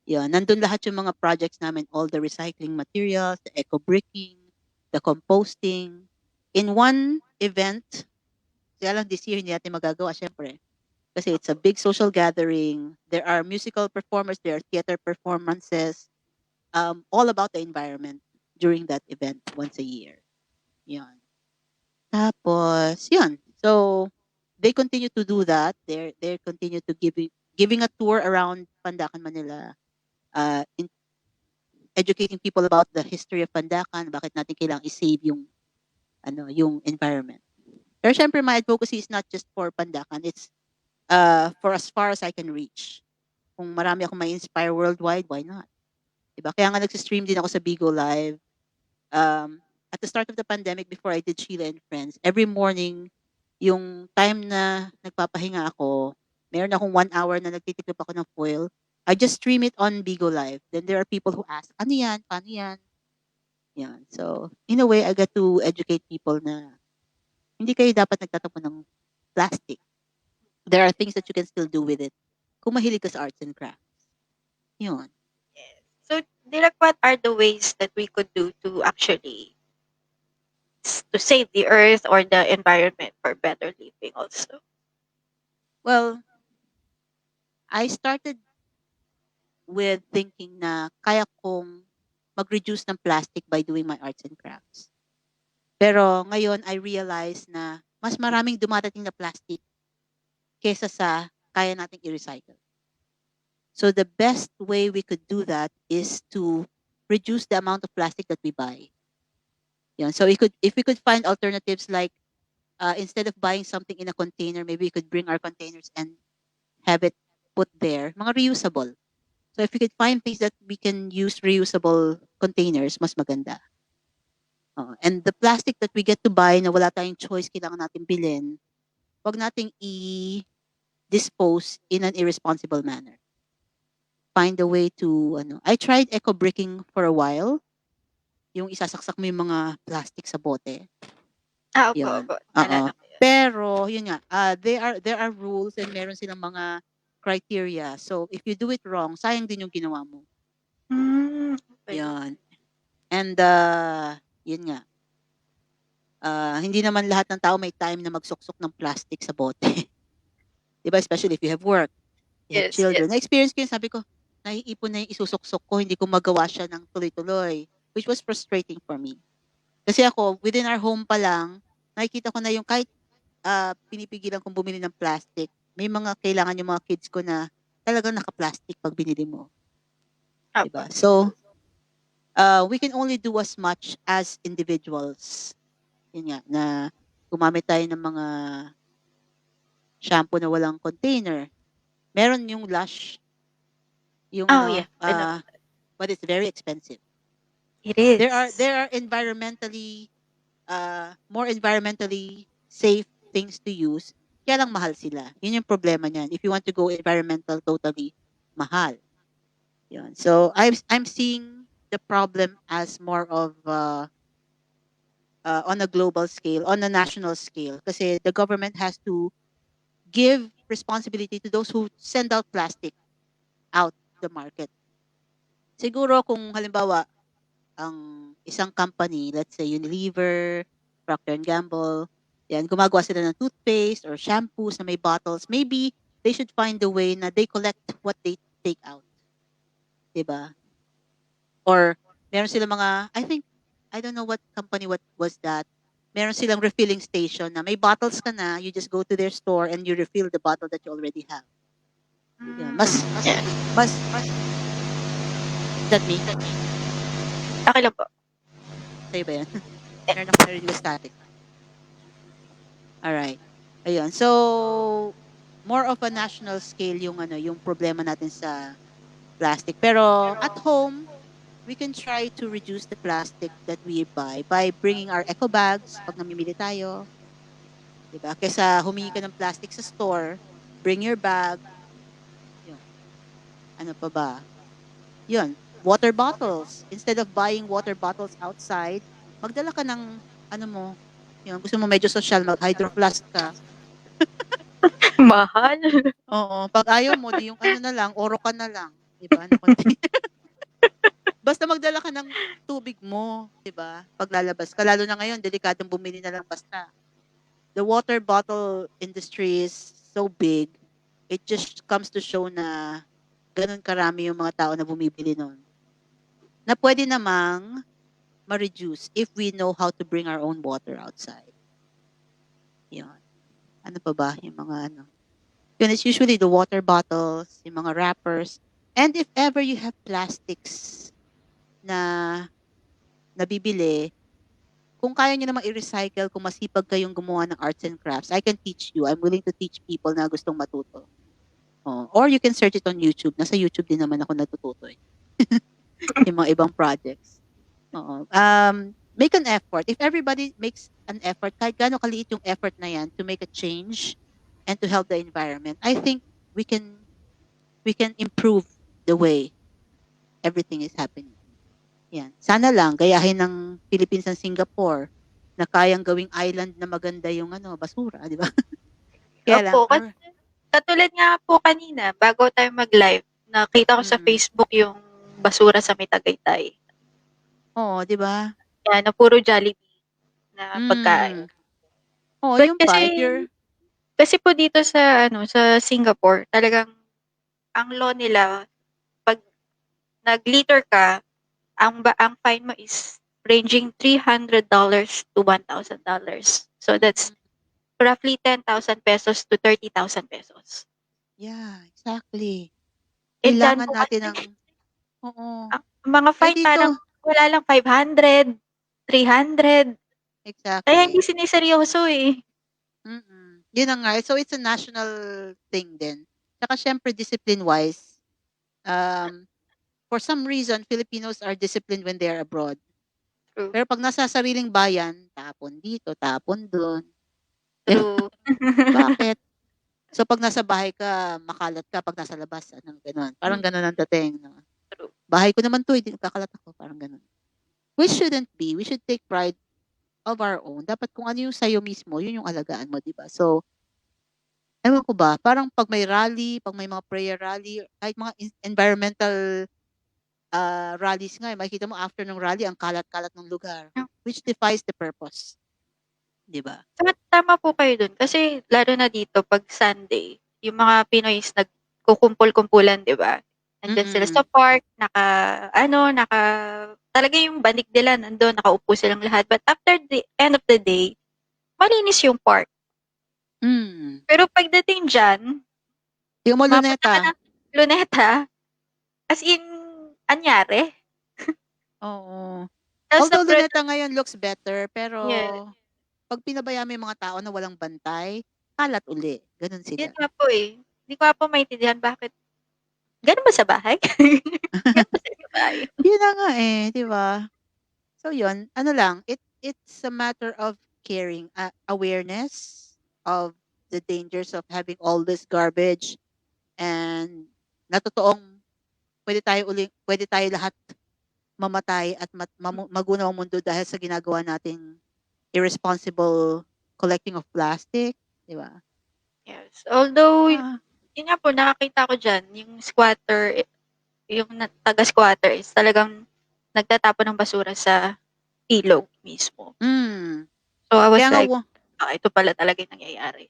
Yun, nandun lahat yung mga projects namin, all the recycling materials, the eco-bricking, the composting. In one event, kaya lang this year hindi natin magagawa, syempre. Kasi it's a big social gathering. There are musical performers, there are theater performances, all about the environment during that event once a year. Yun. Tapos, yun. So, they continue to do that. They continue to giving a tour around Pandacan, Manila, educating people about the history of Pandacan, bakit natin kailangang i-save yung environment. Pero syempre, my advocacy is not just for Pandacan. It's for as far as I can reach. Kung marami akong may inspire worldwide, why not? Diba? Kaya nga nag-stream din ako sa Bigo Live. At the start of the pandemic, before I did Sheila and Friends, every morning, yung time na nagpapahinga ako, meron akong 1 hour na nagtitiklop ako ng foil. I just stream it on Bigo Live. Then there are people who ask, ano yan? Paano yan? Yan. So, in a way, I get to educate people na hindi kayo dapat nagtatapon ng plastic. There are things that you can still do with it kung mahilig ka sa arts and crafts. Yun. Yes. So, Direk, what are the ways that we could do to actually to save the earth or the environment for better living also? Well, I started with thinking na kaya kong mag-reduce ng plastic by doing my arts and crafts. Pero ngayon, I realize na mas maraming dumadating na plastic kesa sa kaya nating i-recycle. So the best way we could do that is to reduce the amount of plastic that we buy. Yun. So if we could find alternatives like instead of buying something in a container, maybe we could bring our containers and have it put there. Mga reusable. So if we could find things that we can use reusable containers, mas maganda. And the plastic that we get to buy na wala tayong choice, kailangan natin bilhin, wag nating i-dispose in an irresponsible manner. Find a way to, I tried eco-bricking for a while. Yung isasaksak mo yung mga plastic sa bote. Opo, Yun. opo. Oo. Naalala ko yun. Pero, yun nga, there are rules and meron silang mga criteria. So, if you do it wrong, sayang din yung ginawa mo. Okay. Yun. And, yun nga, hindi naman lahat ng tao may time na magsuksok ng plastic sa bote. Diba? Especially if you have work, you have Yes, children. yes. Na-experience ko yun, sabi ko, naiipon na yung isusuksok ko, hindi ko magawa siya ng tuloy-tuloy, which was frustrating for me. Kasi ako, within our home pa lang, nakikita ko na yung kahit pinipigilan kong bumili ng plastic, may mga kailangan yung mga kids ko na talagang naka-plastic pag binili mo. Opo. Diba? So, we can only do as much as individuals. Yun nga, na gumamit tayo ng mga shampoo na walang container. Meron yung Lush, yung Oh, yeah. I know. but it's very expensive. It is. There are environmentally more environmentally safe things to use, kaya lang mahal sila. Yun yung problema niyan. If you want to go environmental, totally mahal. Yun. So I'm seeing the problem as more of on a global scale, on a national scale, kasi the government has to give responsibility to those who send out plastic out the market. Siguro kung halimbawa ang isang company, let's say Unilever, Procter and Gamble, yan, gumagawa sila ng toothpaste or shampoos na may bottles, maybe they should find a way na they collect what they take out. Diba? Or meron silang mga, I don't know what company, what was that, meron silang refilling station na may bottles ka na, you just go to their store and you refill the bottle that you already have. Yun. Yeah. Is that me? Okay lang po. Sa'yo ba yan? Meron ako narinig na static. Alright. Ayun. So, more of a national scale yung yung problema natin sa plastic. Pero at home, we can try to reduce the plastic that we buy by bringing our eco bags pag namimili tayo. Diba? Kesa humingi ka ng plastic sa store, bring your bag. Yun. Ano pa ba? Yun. Water bottles. Instead of buying water bottles outside, magdala ka ng yun, gusto mo medyo social, mag-hydro flask ka. Mahal. Oo. Pag ayaw mo, di yung na lang, oro ka na lang. Diba? Na container. Basta magdala ka ng tubig mo, diba? Pag lalabas ka. Lalo na ngayon, delikadong bumili na lang basta. The water bottle industry is so big, it just comes to show na ganun karami yung mga tao na bumibili nun. Na pwede namang ma-reduce if we know how to bring our own water outside. Yun. Ano pa ba? Yung mga Yun, it's usually the water bottles, yung mga wrappers. And if ever you have plastics na nabibili, kung kaya nyo namang i-recycle, kung masipag kayong gumawa ng arts and crafts, I can teach you. I'm willing to teach people na gustong matuto. Or you can search it on YouTube. Nasa YouTube din naman ako natututo eh. Yung mga ibang projects. Make an effort. If everybody makes an effort, kahit gaano kaliit yung effort na yan to make a change and to help the environment, I think we can improve the way everything is happening. Yan. Sana lang gayahin ng Philippines and Singapore na kayang gawing island na maganda yung basura, di ba? Kaya lang, Opo. Katulad nga po kanina, bago tayo mag-live, Nakita ko sa Mm. Facebook yung basura sa may Tagaytay. Oo, 'di ba? Yan, na puro Jollibee na pagkain. Mm. Oo, But yung pa if you're kasi po dito sa sa Singapore, talagang ang law nila, 'pag nag-litter ka, ang fine mo is ranging $300 to $1,000. So that's mm, roughly 10,000 pesos to 30,000 pesos. yeah, exactly. Eh diyan Kailangan po natin kasi ng oo. ang mga Eh, fine dito parang wala lang 500, 300. Kaya hindi exactly. siniseryoso eh. Yun na nga, eh. So, it's a national thing din. Tsaka siyempre discipline-wise, um, for some reason, Filipinos are disciplined when they are abroad. True. Pero 'pag nasa sariling bayan, tapon dito, tapon dun. True. Bakit? So, 'pag nasa bahay ka, makalat ka, 'pag nasa labas, anong gano'n. Parang Mm, gano'n ang dating 'no. true. Bahay ko naman 'to, eh, 'di nagkakalat ako, parang gano'n. We shouldn't be. We should take pride of our own. Dapat kung ano yung sa'yo mismo, yun yung alagaan mo, 'di ba? So, ewan ko ba, parang 'pag may rally, 'pag may mga prayer rally, kahit mga environmental, rallies nga, eh, makikita mo after ng rally ang kalat-kalat ng lugar, which defies the purpose, 'di ba? Tama po kayo dun kasi lalo na dito 'pag Sunday, yung mga Pinoy is nagkukumpul-kumpulan, 'di ba? Nandiyan sila sa Mm. park, talaga yung banig nila nandun, nakaupo silang lahat. But after the end of the day, malinis yung park. Hmm. Pero pagdating diyan, Tingnan mo mapunta ka Luneta. ng Luneta, as in, anyari? Oo. Tapos Although nagpro Luneta ngayon looks better, pero yes, 'pag pinabayaan mo yung mga tao na walang bantay, kalat uli, gano'n yun sila. nga po, eh. Hindi ko nga po maintindihan bakit gano'n ba sa bahay? Gano'n ba sa inyong bahay? Yun na nga, eh, 'di ba? So yun, ano lang, it's a matter of caring, awareness of the dangers of having all this garbage and na totoong pwede tayo lahat mamatay at magunaw ang mundo dahil sa ginagawa nating irresponsible collecting of plastic, 'di ba? Yes. Although, Ah, yun nga po, nakakita ko diyan, yung squatter, yung taga-squatter is talagang nagtatapon ng basura sa ilog mismo. hmm. So, I Kaya was nga like, ito pala talaga yung nangyayari.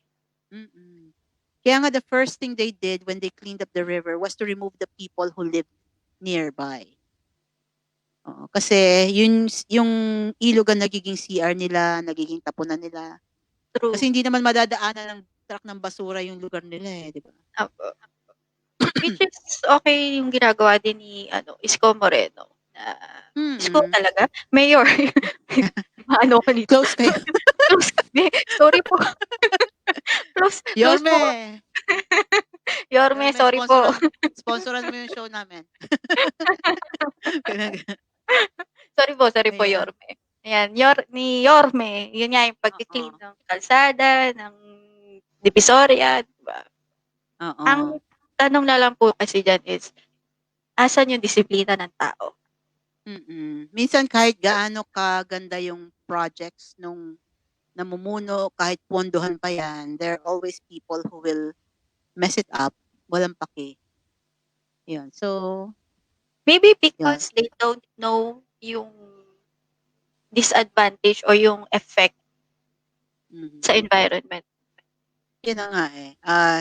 mm. Kaya nga the first thing they did when they cleaned up the river was to remove the people who lived nearby. Oo, kasi yung ilog ang nagiging CR nila, nagiging tapunan nila. True. Kasi hindi naman madadaanan ng truck ng basura yung lugar nila, eh, 'di ba? Opo. Which is okay yung ginagawa din ni Isko Moreno na Isko Mm. talaga? Mayor. Ano ko dito. Close kayo. Close kami. Sorry po. Close po. Yorme! Yorme, Yorme, sorry po. sponsoran mo yung show namin. Gano'n, Sorry po, ayan, Yorme. Ayan, ni Yorme, yun nga yung oo, pagki-clean ng kalsada, ng Divisoria, 'di ba? Ang oo. tanong na lang po kasi diyan is, asan yung disiplina ng tao? Minsan kahit gaano kaganda yung projects nung namumuno, kahit pondohan pa yan, there are always people who will mess it up, walang pake. Yun, so, Maybe yun. because they don't know yung disadvantage o yung effect Mhm. sa environment. Yun na nga eh.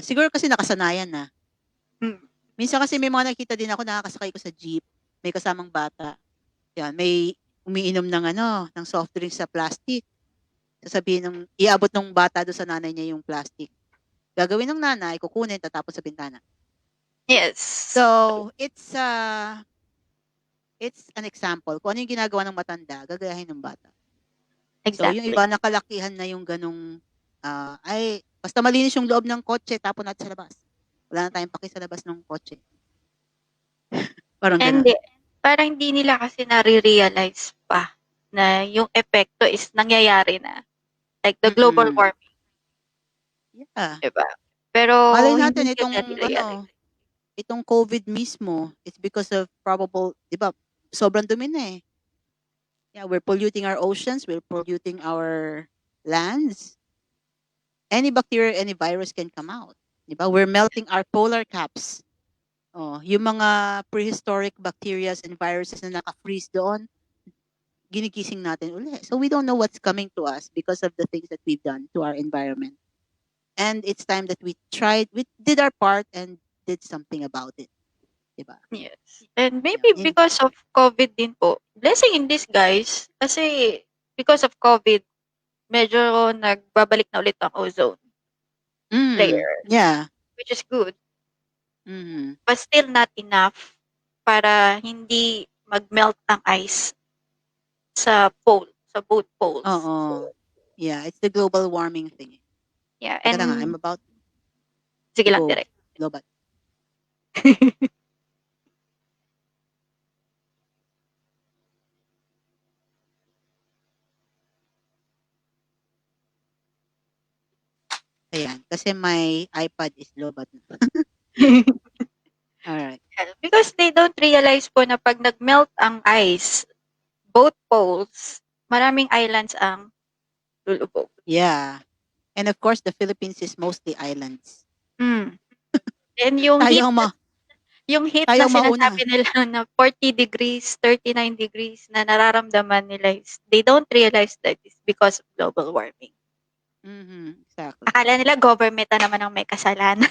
Siguro kasi nakasanayan na. Hmm. Minsan kasi may mga nakita din ako, nakakasakay ko sa jeep, may kasamang bata. Yan, may umiinom ng ng soft drinks sa plastic. Sasabihin iabot ng bata doon sa nanay niya yung plastic. Gagawin ng nanay, kukunin, tatapon sa bintana. Yes. So, it's an example. Kung ano yung ginagawa ng matanda, gagayahin ng bata. So, yung Exactly. iba nakalakihan na yung ganong, ay, basta malinis yung loob ng kotse, tapon natin sa labas. Wala na tayong paki sa labas ng kotse. Parang And ganon. parang hindi nila kasi nare-realize pa na yung epekto is nangyayari na. Like the global Mm. warming, Yeah. 'di ba? Pero Malay hindi natin nila itong nare-realize. itong COVID mismo, it's because of probable, 'di ba? Sobrang dumi na eh. Yeah, we're polluting our oceans, we're polluting our lands. Any bacteria, any virus can come out. 'Di ba? We're melting our polar caps. Yung mga prehistoric bacteria and viruses na naka-freeze doon, ginigising natin uli. So we don't know what's coming to us because of the things that we've done to our environment. And it's time that we did our part and did something about it. Diba? Yes. And Yun. maybe because of COVID din po. Blessing in disguise. Kasi because of COVID, medyo nagbabalik na ulit ang ozone layer, Yeah. which is good. Mm-hmm. But still not enough para hindi mag-melt ang ice sa both poles. Yeah, it's the global warming thing. Yeah, Teka na nga, I'm and about sige to lang, go Direk. global. Ayan, kasi my iPad is low-bat na. Alright. Because they don't realize po na pag nag-melt ang ice, both poles, maraming islands ang lulubog. Yeah. And of course, the Philippines is mostly islands. Mm. And yung heat, na sinasabi nila na 40 degrees, 39 degrees na nararamdaman nila is they don't realize that it's because of global warming. Exactly. Akala nila government na naman ang may kasalanan.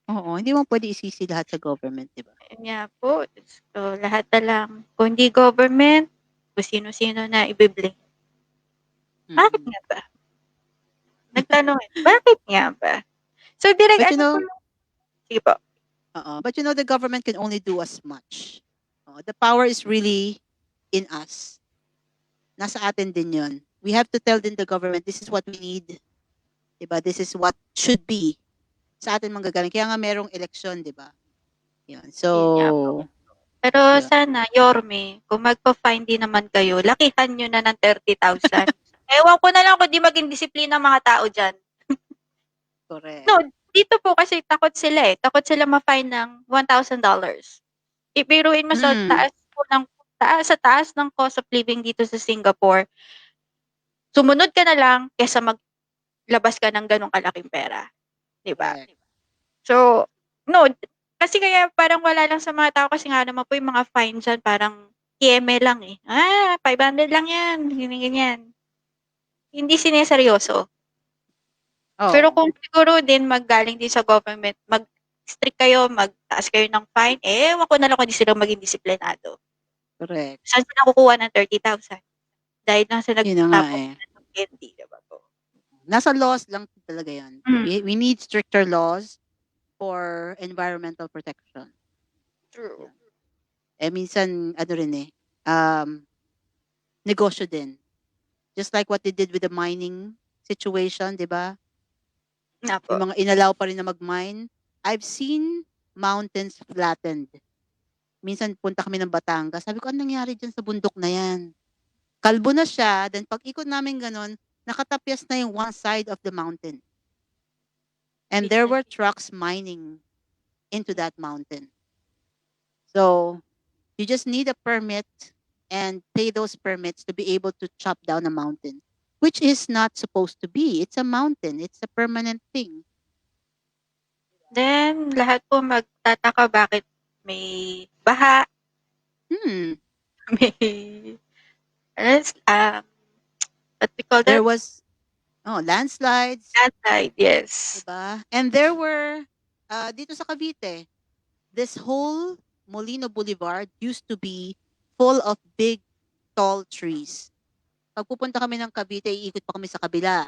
Oo, hindi mo pwede isisi lahat sa government, di ba? Yun nga po. So, lahat na lang. Kung hindi government, kung sino-sino na ibiblame. Bakit nga ba? Nagtanong, bakit nga ba? So, direct, But you know, sige po. but you know, the government can only do as much. The power is really in us. Nasa atin din yun. We have to tell din the government, this is what we need. Diba? This is what should be. Sa atin manggagaling. Kaya nga merong election, diba? Yun. So, pero yun. sana, Yorme, kung magpa-fine din naman kayo, lakihan nyo na ng 30,000. Ewan ko na lang kung di maging disiplina ang mga tao dyan. Correct. No, dito po kasi takot sila eh. Takot sila ma-fine ng $1,000. Ibiruin mo sa taas ng cost of living dito sa Singapore, sumunod ka na lang kaysa maglabas ka ng ganong kalaking pera. Diba? So, no, kasi kaya parang wala lang sa mga tao kasi nga naman po yung mga fine dyan, parang kieme lang eh. 500 lang yan, ganyan. Hindi sineseryoso. Pero kung siguro din maggaling din sa government, mag-strict kayo, magtaas kayo ng fine, ewan ko na lang kung di sila maging disiplinado. Correct. Saan sila kukuha ng 30,000? Dahil lang sa nagtapos ng candy, diba po? Nasa laws lang talaga yan. We need stricter laws for environmental protection. True. Minsan, ano rin negosyo din. Just like what they did with the mining situation, di ba? Yung mga inalaw pa rin na mag-mine. I've seen mountains flattened. Minsan punta kami ng Batangas. Sabi ko, anong nangyari dyan sa bundok na yan? Kalbo na siya. Then pag ikot namin ganun, nakatapyas na yung one side of the mountain. And there were trucks mining into that mountain. So, you just need a permit and pay those permits to be able to chop down a mountain, which is not supposed to be. It's a mountain. It's a permanent thing. Then, lahat po magtataka bakit may baha, may, what we call that? There was, landslides. Landslide, yes. Diba? And there were, dito sa Cavite, this whole Molino Boulevard used to be full of big, tall trees. Pag pupunta kami ng Cavite, iikot pa kami sa kabila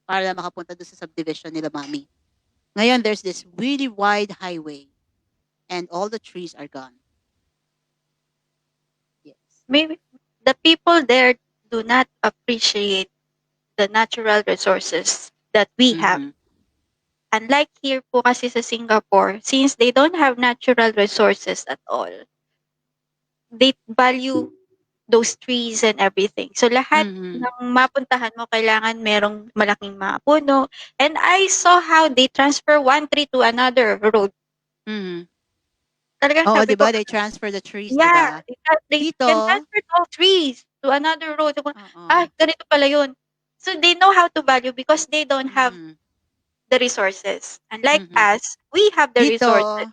para makapunta doon sa subdivision nila Mami. Ngayon, there's this really wide highway and all the trees are gone. Yes. Maybe the people there do not appreciate the natural resources that we have. Unlike here po kasi sa Singapore, since they don't have natural resources at all, they value those trees and everything. So lahat ng mapuntahan mo, kailangan merong malaking mga puno. And I saw how they transfer one tree to another road. Talagang sabi diba? ko, They transfer the trees, yeah, diba? they Dito, can transfer all trees to another road. Ganito pala yun. So they know how to value because they don't have the resources. Unlike us, we have the resources.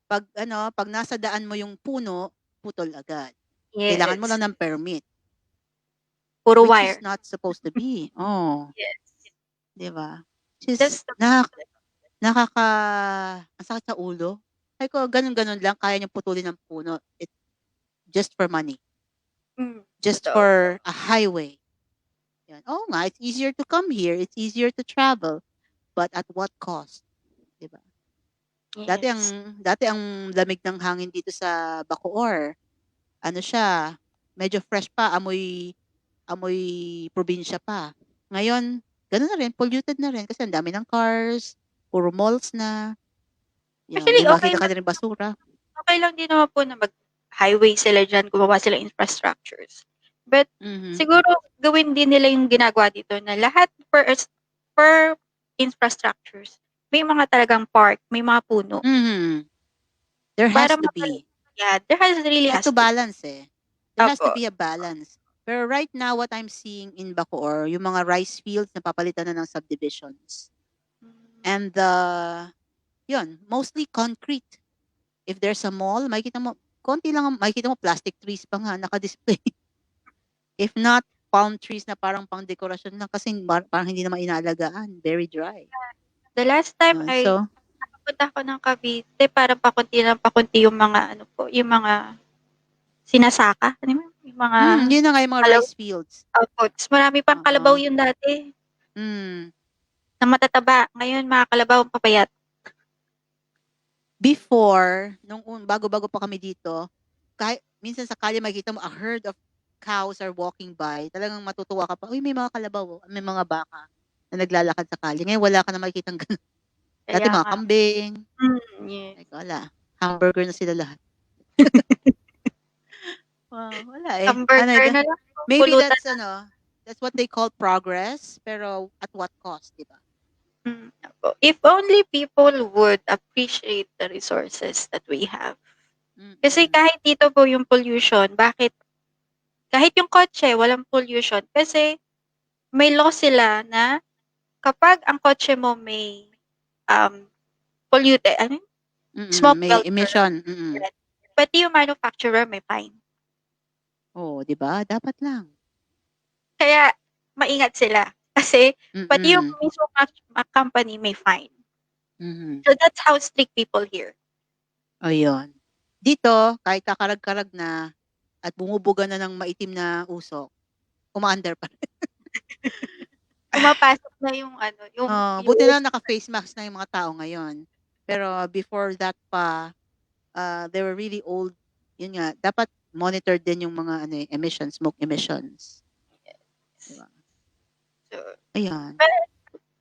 pag nasa daan mo yung puno, putol agad. Kailangan mo Yes. lang ng permit, Puro which is wire. not supposed to be. Oh, Yes. 'di ba? Which is That's the problem. nakaka ang sakit sa ulo. Sabi ko, ganun-ganun lang, kaya niyong putulin ng puno. Just for money. Just Totoo. for a highway. Yan. Oo nga, it's easier to come here. It's easier to travel. But at what cost? 'Di ba? Dati ang Yes. dati ang lamig ng hangin dito sa Bacoor. Ano siya, medyo fresh pa, amoy probinsya pa. Ngayon, gano'n na rin, polluted na rin kasi ang dami ng cars, puro malls na. Yun, Actually, may makita ka na rin basura. okay lang din naman po na mag-highway sila dyan, gumawa sila infrastructures. But Mhm. siguro gawin din nila yung ginagawa dito na lahat per infrastructures, may mga talagang park, may mga puno. Mhm. There Para has to be. yeah, there really Has has to to be. balance eh. There has to Opo. be a balance. Pero right now, what I'm seeing in Bacoor, yung mga rice fields na papalitan na ng subdivisions. And yun, mostly concrete. If there's a mall, makikita mo, konti lang, makikita mo plastic trees pa nga naka-display. If not, palm trees na parang pang dekorasyon lang kasi parang hindi naman inaalagaan. Very dry. The last time Yun. ay So, nakapunta ako ng Cavite, parang pakunti yung mga ano po, yung mga sinasaka, ano yun? Yung mga yun na nga yung mga kalaw rice fields. opo, ta's marami pang kalabaw Oo. yun dati, Mm. na matataba. Ngayon mga kalabaw ang papayat. Before, bago-bago pa kami dito, kahit minsan sa kalye makikita mo a herd of cows are walking by, talagang matutuwa ka pa, uy, may mga kalabaw, may mga baka na naglalakad sa kalye. Ngayon wala ka na makikitang ganun. Dati Kaya mga nga. kambing, Yes. wala. Hamburger na sila lahat. Wow, wala eh. Hamburger na lang, Maybe pulutan. that's what they call progress, pero at what cost, di ba? Opo. If only people would appreciate the resources that we have. Kasi Mm-mm. kahit dito po yung pollution, kahit yung kotse walang pollution kasi may law sila na kapag ang kotse mo may polluted, ano yun? Smoke May filter, emission. yan. Pati yung manufacturer may fine. Oh, di ba? Dapat lang. Kaya maingat sila kasi pati yung Mm-mm. mismo company may fine. Mhm. So that's how strict people here. Ayun. Dito, kahit kakarag-karag na at bumubuga na ng maitim na usok, umaandar pa rin. Pumapasok na yung ano, yung Buti na lang naka-face mask na yung mga tao ngayon. Pero before that pa, they were really old. Yun nga, dapat monitor din yung mga emissions, smoke emissions. Diba? So, Ayan. but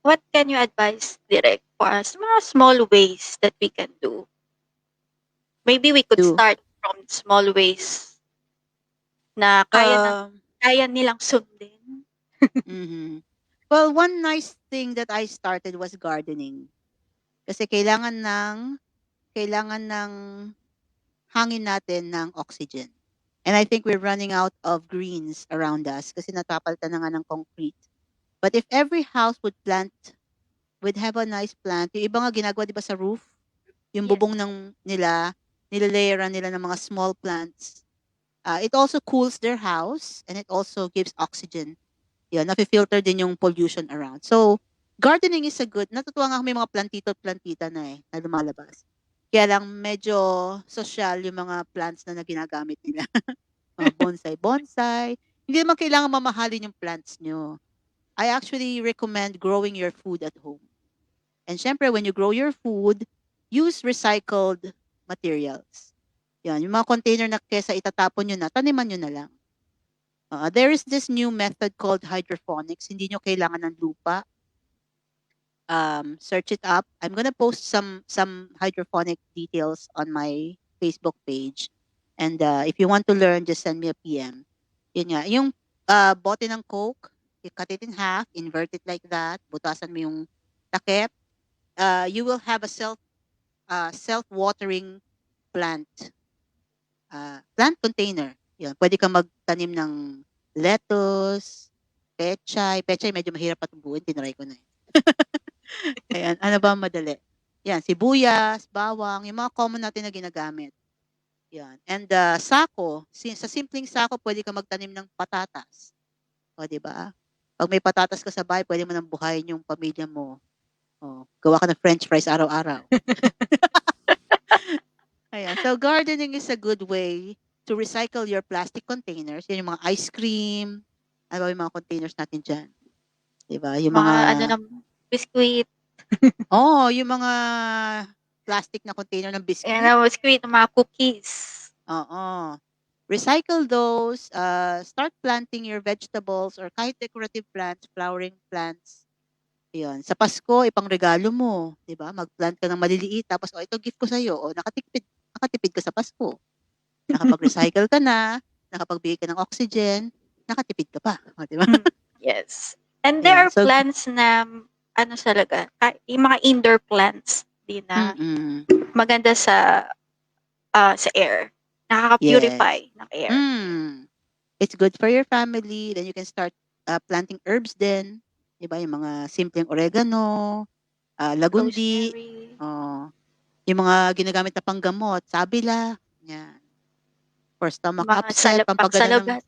what can you advise, Direk, for us? Mga small ways that we can do. Maybe we could Do. start from small ways na kaya nilang sundin. Mhm. Well, one nice thing that I started was gardening. Kasi kailangan ng hangin natin ng oxygen. And I think we're running out of greens around us kasi natapalitan na nga ng concrete. But if every house would have a nice plant, yung iba nga ginagawa, di ba, sa roof, yung Yes. bubong nilalayeran nila ng mga small plants. It also cools their house and it also gives oxygen. Yan, nafe-filter din yung pollution around. So, gardening is natutuwa nga kami mga plantito at plantita na na lumalabas. Kaya lang medyo social yung mga plants na ginagamit nila. Mga bonsai. Hindi naman kailangan mamahalin yung plants nyo. I actually recommend growing your food at home. And syempre, when you grow your food, use recycled materials. Yan, yung mga container na kesa itatapon nyo na, taniman nyo na lang. There is this new method called hydroponics. Hindi nyo kailangan ng lupa. Search it up. I'm gonna post some hydroponic details on my Facebook page. And if you want to learn, just send me a PM. Yun nga. Yung bote ng Coke, you cut it in half, invert it like that, butasan mo yung takip. You will have a self-watering plant. Plant container. Yun. Pwede kang magtanim ng lettuce, pechay. Pechay medyo mahirap patubuin, tinry ko na. Ayan, ano ba ang madali? Yan, sibuyas, bawang, yung mga common natin na ginagamit. Yan. And sako, sa simpleng sako, pwede ka magtanim ng patatas. O, di ba? Pag may patatas ka sa bahay, pwede mo nang buhayin yung pamilya mo. O, gawa ka ng french fries araw-araw. Ayan. So, gardening is a good way to recycle your plastic containers. Yan yung mga ice cream. Ano ba yung mga containers natin dyan? Di ba? Yung Mga mga, ano ng biskuit. yung mga plastic na container ng Ayan biscuit. na biskuit, mga cookies. Oo. Recycle those. Start planting your vegetables or kahit decorative plants, flowering plants. Ayun. Sa Pasko, ipang regalo mo. Di ba? Mag-plant ka ng maliliit. Tapos, ito gift ko sa'yo. O, nakatipid ka sa Pasko. Nakapag-recycle ka na. Nakapagbigay ka ng oxygen. Nakatipid ka pa. O, di ba? Yes. And there Ayan. are So, plants na ano talaga, yung mga indoor plants din na mm-mm. maganda sa air. Nakaka-purify Yes. ng air. It's good for your family. Then you can start planting herbs din. Diba? Yung mga simpleng oregano, lagundi, Rosemary. yung mga ginagamit na panggamot, sabila, yan. For stomach Mga upset, pangsalagat.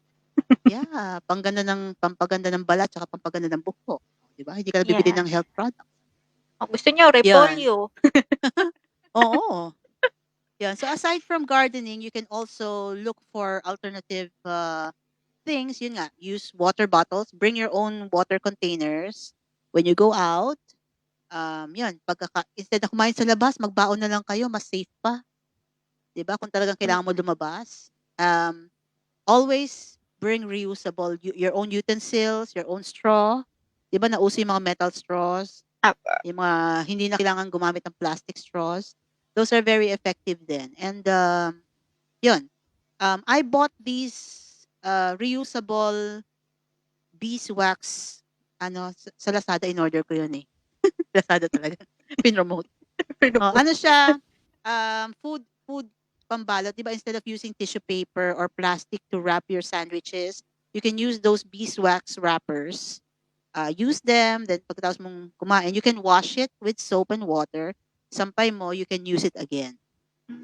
pampaganda ng balat, tsaka pampaganda ng buhok. Diba? Hindi ka na bibili Yeah. ng health product. Kung gusto nyo, Yan. repolyo. Oo. Yan. So aside from gardening, you can also look for alternative things. Yun nga, use water bottles. Bring your own water containers when you go out. Yun, instead na kumain sa labas, magbaon na lang kayo, mas safe pa. 'Di ba? Kung talagang kailangan mo lumabas. Always bring reusable, your own utensils, your own straw. 'Di ba nauso yung mga metal straws? Apa. Yung mga hindi na kailangan gumamit ng plastic straws. Those are very effective din. And yun. I bought these reusable beeswax sa Lazada, in order ko yun eh. Lazada talaga. Pinromote. Ano siya? Food pambalot. Diba, instead of using tissue paper or plastic to wrap your sandwiches, you can use those beeswax wrappers. Use them, then pagkatapos mong kumain, you can wash it with soap and water. Sampay mo, you can use it again.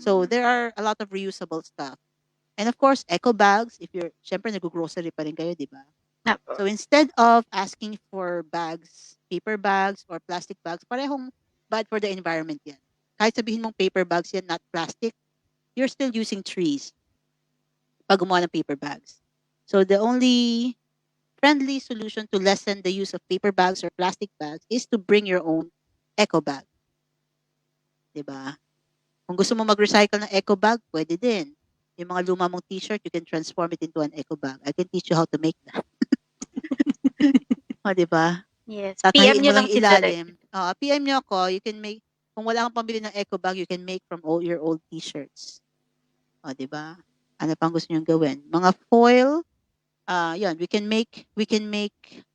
So there are a lot of reusable stuff. And of course, eco bags, if you're, syempre nag-grocery pa rin kayo, di ba? Apa. So instead of asking for bags, paper bags or plastic bags, parehong bad for the environment yan. Kahit sabihin mong paper bags yan, not plastic, you're still using trees pag gumawa ng paper bags. So the only friendly solution to lessen the use of paper bags or plastic bags is to bring your own eco bag. Diba? Kung gusto mo mag-recycle ng eco bag, pwede din. Yung mga luma mong t-shirt, you can transform it into an eco bag. I can teach you how to make that. Diba? Yes. PM Tatahiin nyo mo lang lang yung si Direk. ilalim. PM nyo ako, you can make, kung wala kang pambili ng eco bag, you can make from all your old t-shirts. Diba? Ano pang gusto nyo gawin? Mga foil, yan, we can make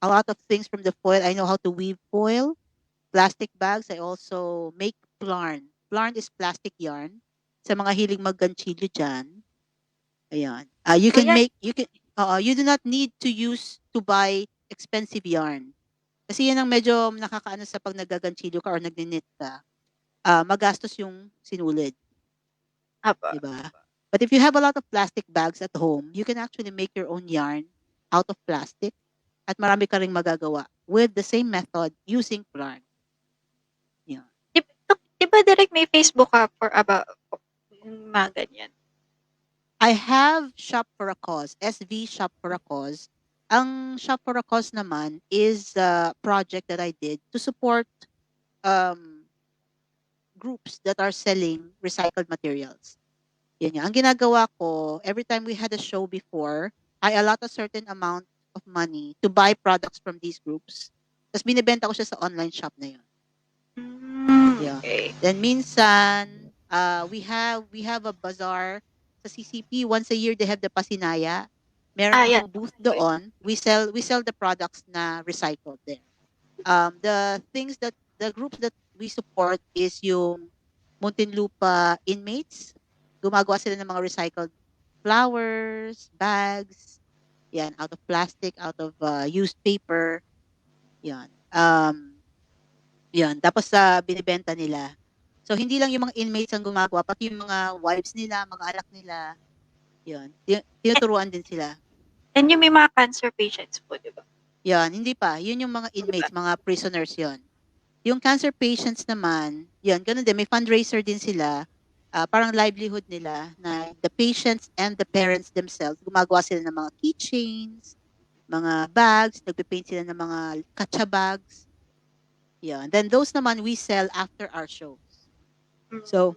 a lot of things from the foil. I know how to weave foil. Plastic bags, I also make plarn. Plarn is plastic yarn. Sa mga hiling magganchilyo dyan. Ayan. You can yan. make, you do not need to buy expensive yarn. Kasi yan ang medyo nakakaano sa pag nagaganchilyo ka or nagninit ka. Magastos yung sinulid. Apa. Diba? But if you have a lot of plastic bags at home, you can actually make your own yarn out of plastic. At marami ka ring magagawa with the same method using plarn. Yeah. Diba Direk may Facebook ka for about yung mga ganyan? I have Shop for a Cause, SV Shop for a Cause. Ang Shop for a Cause naman is a project that I did to support groups that are selling recycled materials. Yan yan. Ang ginagawa ko, every time we had a show before, I allot a certain amount of money to buy products from these groups. Tapos binibenta ko siya sa online shop na yun. Yeah. Okay. Then minsan, we have a bazaar sa CCP. Once a year, they have the Pasinaya. Meron Yan. akong booth doon. We sell the products na recycled there. The groups that we support is yung Muntinlupa inmates. Gumagawa sila ng mga recycled flowers, bags, yan, out of plastic, out of used paper. Yan. Yan. Tapos binibenta nila. So, hindi lang yung mga inmates ang gumagawa, pati yung mga wives nila, mga anak nila, yun. Tinuturuan din sila. And yung may mga cancer patients po, di ba? Yan, hindi pa. Yun yung mga inmates, mga prisoners yon. Yung cancer patients naman, yan, ganun din. May fundraiser din sila. Parang livelihood nila na the patients and the parents themselves, gumagawa sila ng mga keychains, mga bags, nagpipaint sila ng mga katsa bags. Yan. Then those naman we sell after our shows. So,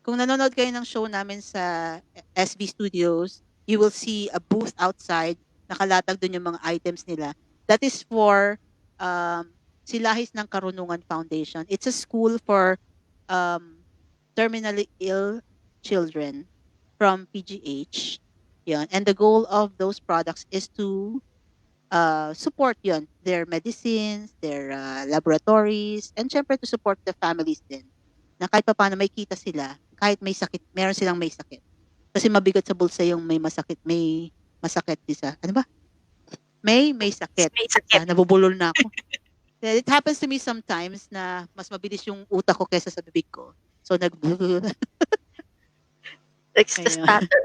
kung nanonood kayo ng show namin sa SB Studios, you will see a booth outside. Nakalatag doon yung mga items nila. That is for Silahis ng Karunungan Foundation. It's a school for terminally ill children from PGH. Yan. And the goal of those products is to support yon their medicines, their laboratories, and syempre to support the families din. Na kahit pa paano may kita sila, kahit may sakit, meron silang may sakit. Kasi mabigat sa bulsa yung may masakit isa. Ano ba? May sakit. May sakit. Nabubulol na ako. It happens to me sometimes na mas mabilis yung utak ko kaysa sa bibig ko. So, Like the Ayun. stutter.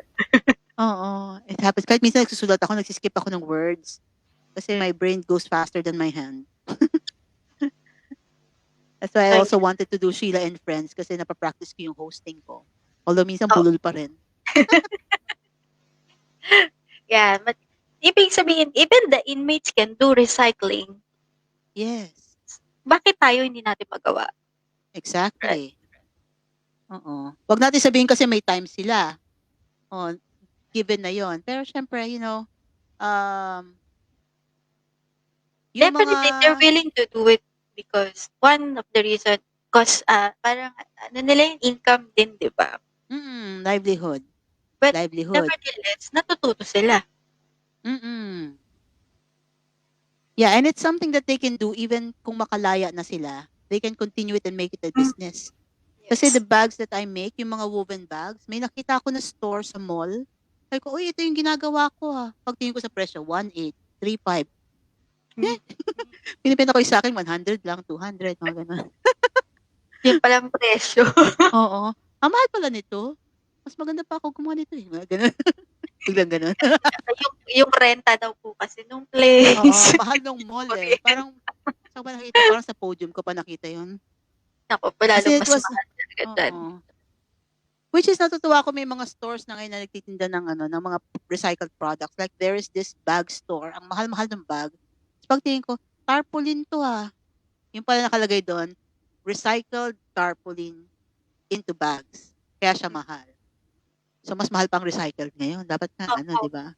Oo. It happens. Kahit minsan nagsusulat ako, nagsiskip ako ng words. Kasi my brain goes faster than my hand. That's why I Ay. also wanted to do Sheila and Friends kasi napapractice ko yung hosting ko. Although minsan Oh. bulol pa rin. Yeah, but ibig sabihin, even the inmates can do recycling. Yes. Bakit tayo hindi natin magawa? Exactly. Oo. Wag natin sabihin kasi may time sila. Oh, given na yon. Pero syempre, yung Definitely, they're mga willing to do it because one of the reason, because parang ano nila yung income din, di ba? livelihood. But Livelihood. nevertheless, natututo sila. Mm-mm. Yeah, and it's something that they can do even kung makalaya na sila. They can continue it and make it a business. Kasi the bags that I make, yung mga woven bags, may nakita ako na store sa mall. Sabi ko, uy, ito yung ginagawa ko ha. Pagtingin ko sa presyo, 1.8, 3.5. Mm. Pinipenta ko yung sa akin, 100 lang, 200, mga ganun. Yung palang presyo. Oo. Ang mahal pala nito. Mas maganda pa ako gumawa nito eh. Mga ganun. Biglang ganun. yung renta daw po kasi nung place. Oo, mahal nung mall eh. Parang, saan ko pa nakita? Parang sa podium ko pa nakita yun. Ako, Kasi lalong it mas was, mahal talaga dyan. oo. Which is natutuwa ko may mga stores na ngayon na nagtitinda ng mga recycled products. Like there is this bag store. Ang mahal-mahal ng bag. Tapos pagtingin ko, tarpaulin to ah. Yung pala nakalagay doon, recycled tarpaulin into bags. Kaya siya mahal. So mas mahal pang recycled ngayon. Dapat nga di ba?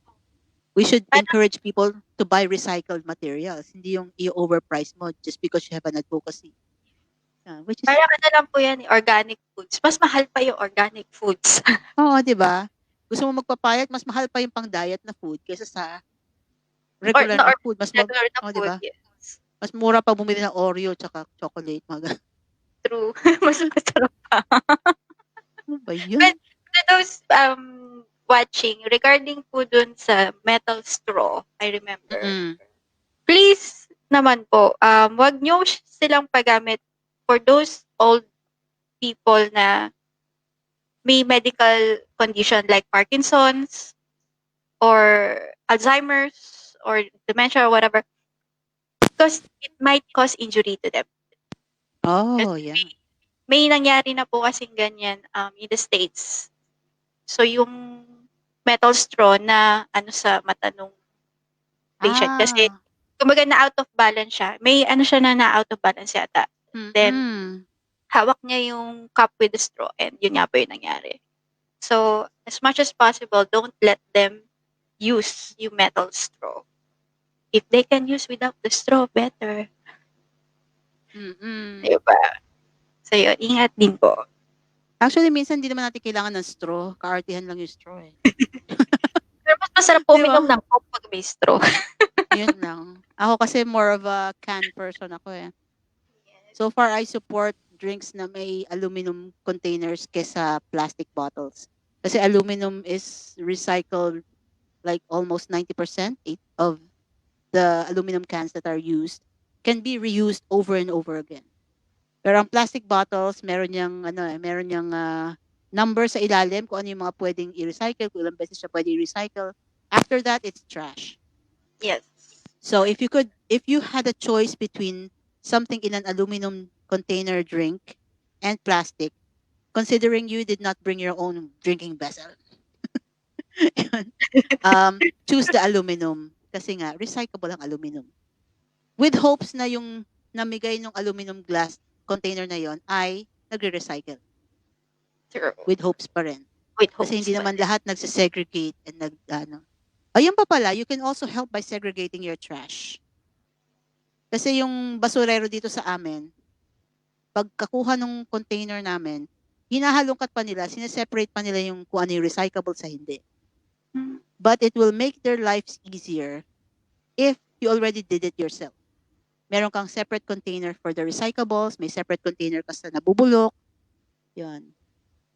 We should encourage people to buy recycled materials. Hindi yung i-overprice mo just because you have an advocacy. Which is, Parang ano lang po yan, organic foods. Mas mahal pa yung organic foods. oo, di ba? Gusto mo magpapayat, mas mahal pa yung pang-diet na food kaysa sa regular na food. regular na Di food, ba? yes. Mas mura pa bumili ng Oreo tsaka chocolate. True. Mas masarap pa. Ano ba yun? But to those watching, regarding po dun sa metal straw, I remember, please naman po, wag nyo silang paggamit for those old people na may medical condition like Parkinson's or Alzheimer's or dementia or whatever, because it might cause injury to them. Oh, Kasi yeah. may nangyari na po kasing ganyan in the States. So yung metal straw na ano sa mata nung patient kasi kumbaga na out of balance siya. May ano siya na out of balance yata. Then hawak niya yung cup with the straw and yun nga po yung nangyari. So as much as possible, don't let them use yung metal straw. If they can use without the straw, better. Diba? So yun, ingat din po. Actually, minsan hindi naman natin kailangan ng straw. Kaartihan lang yung straw eh. Pero mas masarap po Diba? uminom ng coke pag may straw. Yun lang. Ako kasi more of a can person ako eh. So far, I support drinks na may aluminum containers kesa plastic bottles. Kasi aluminum is recycled like almost 90% of the aluminum cans that are used can be reused over and over again. Pero ang plastic bottles, meron niyang number sa ilalim kung ano yung mga pwedeng i-recycle, kung ilang beses siya pwede i-recycle. After that, it's trash. Yes. So if you had a choice between something in an aluminum container drink and plastic, considering you did not bring your own drinking vessel, choose the aluminum kasi nga recyclable ang aluminum. With hopes na yung namigay ng aluminum glass container na yon ay nagre-recycle. True. With hopes pa rin. With Kasi hopes hindi pa naman rin. lahat nagsisegregate and ayun pa pala, you can also help by segregating your trash. Kasi yung basurero dito sa amin, pagkakuha ng container namin, hinahalongkat pa nila, sineseparate pa nila yung kung ano yung recyclable sa hindi. But it will make their lives easier if you already did it yourself. Meron kang separate container for the recyclables, may separate container ka sa nabubulok. Yun.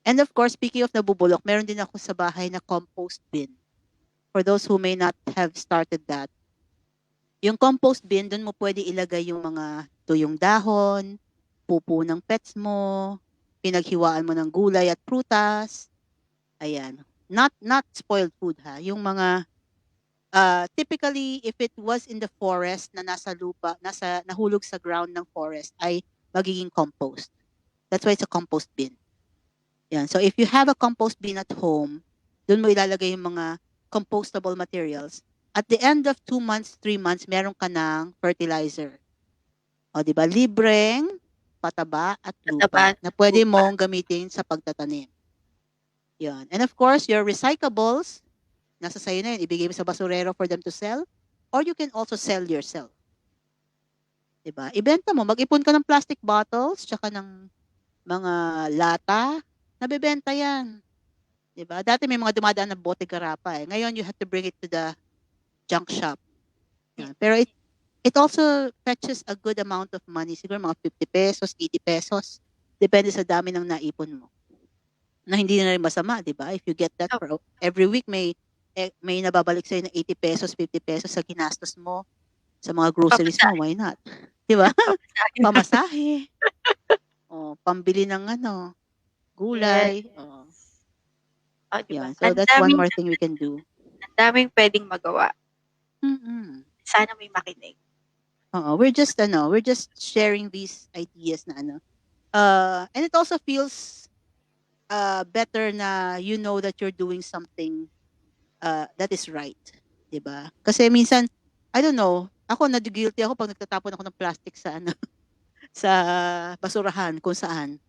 And of course, speaking of nabubulok, meron din ako sa bahay na compost bin. For those who may not have started that, yung compost bin, dun mo pwede ilagay yung mga tuyong dahon, pupo ng pets mo, pinaghiwaan mo ng gulay at prutas. Ayan. Not spoiled food ha. Yung mga typically if it was in the forest na nasa lupa, nahulog sa ground ng forest ay magiging compost. That's why it's a compost bin. Yan. So if you have a compost bin at home, doon mo ilalagay yung mga compostable materials. At the end of 2 months, 3 months, meron ka ng fertilizer. O, di ba? Libreng pataba at lupa Pataba na pwede lupa. mong gamitin sa pagtatanim. Yan. And of course, your recyclables, nasa sayo na yun, ibigay mo sa basurero for them to sell, or you can also sell yourself. Diba? Ibenta mo, mag-ipon ka ng plastic bottles, tsaka ng mga lata, nabebenta yan. Diba? Dati may mga dumadaan na bote garapa eh. Ngayon, you have to bring it to the junk shop. Yan. Pero it also fetches a good amount of money. Siguro mga 50 pesos, 80 pesos. Depende sa dami ng naipon mo. Na hindi na rin masama, di ba? If you get that for every week, may nababalik sa'yo na 80 pesos, 50 pesos sa ginastos mo sa mga groceries mo, why not? Di ba? Pamasahe. Pambili ng gulay. Yes. Diba? Yan. So that's one more thing we can do. Ang daming pwedeng magawa. Mm-hmm. Sana may makinig. We're just sharing these ideas na and it also feels better na you know that you're doing something that is right, 'di ba? Kasi minsan I don't know, ako na-guilty ako pag nagtatapon ako ng plastic sa sa basurahan kung saan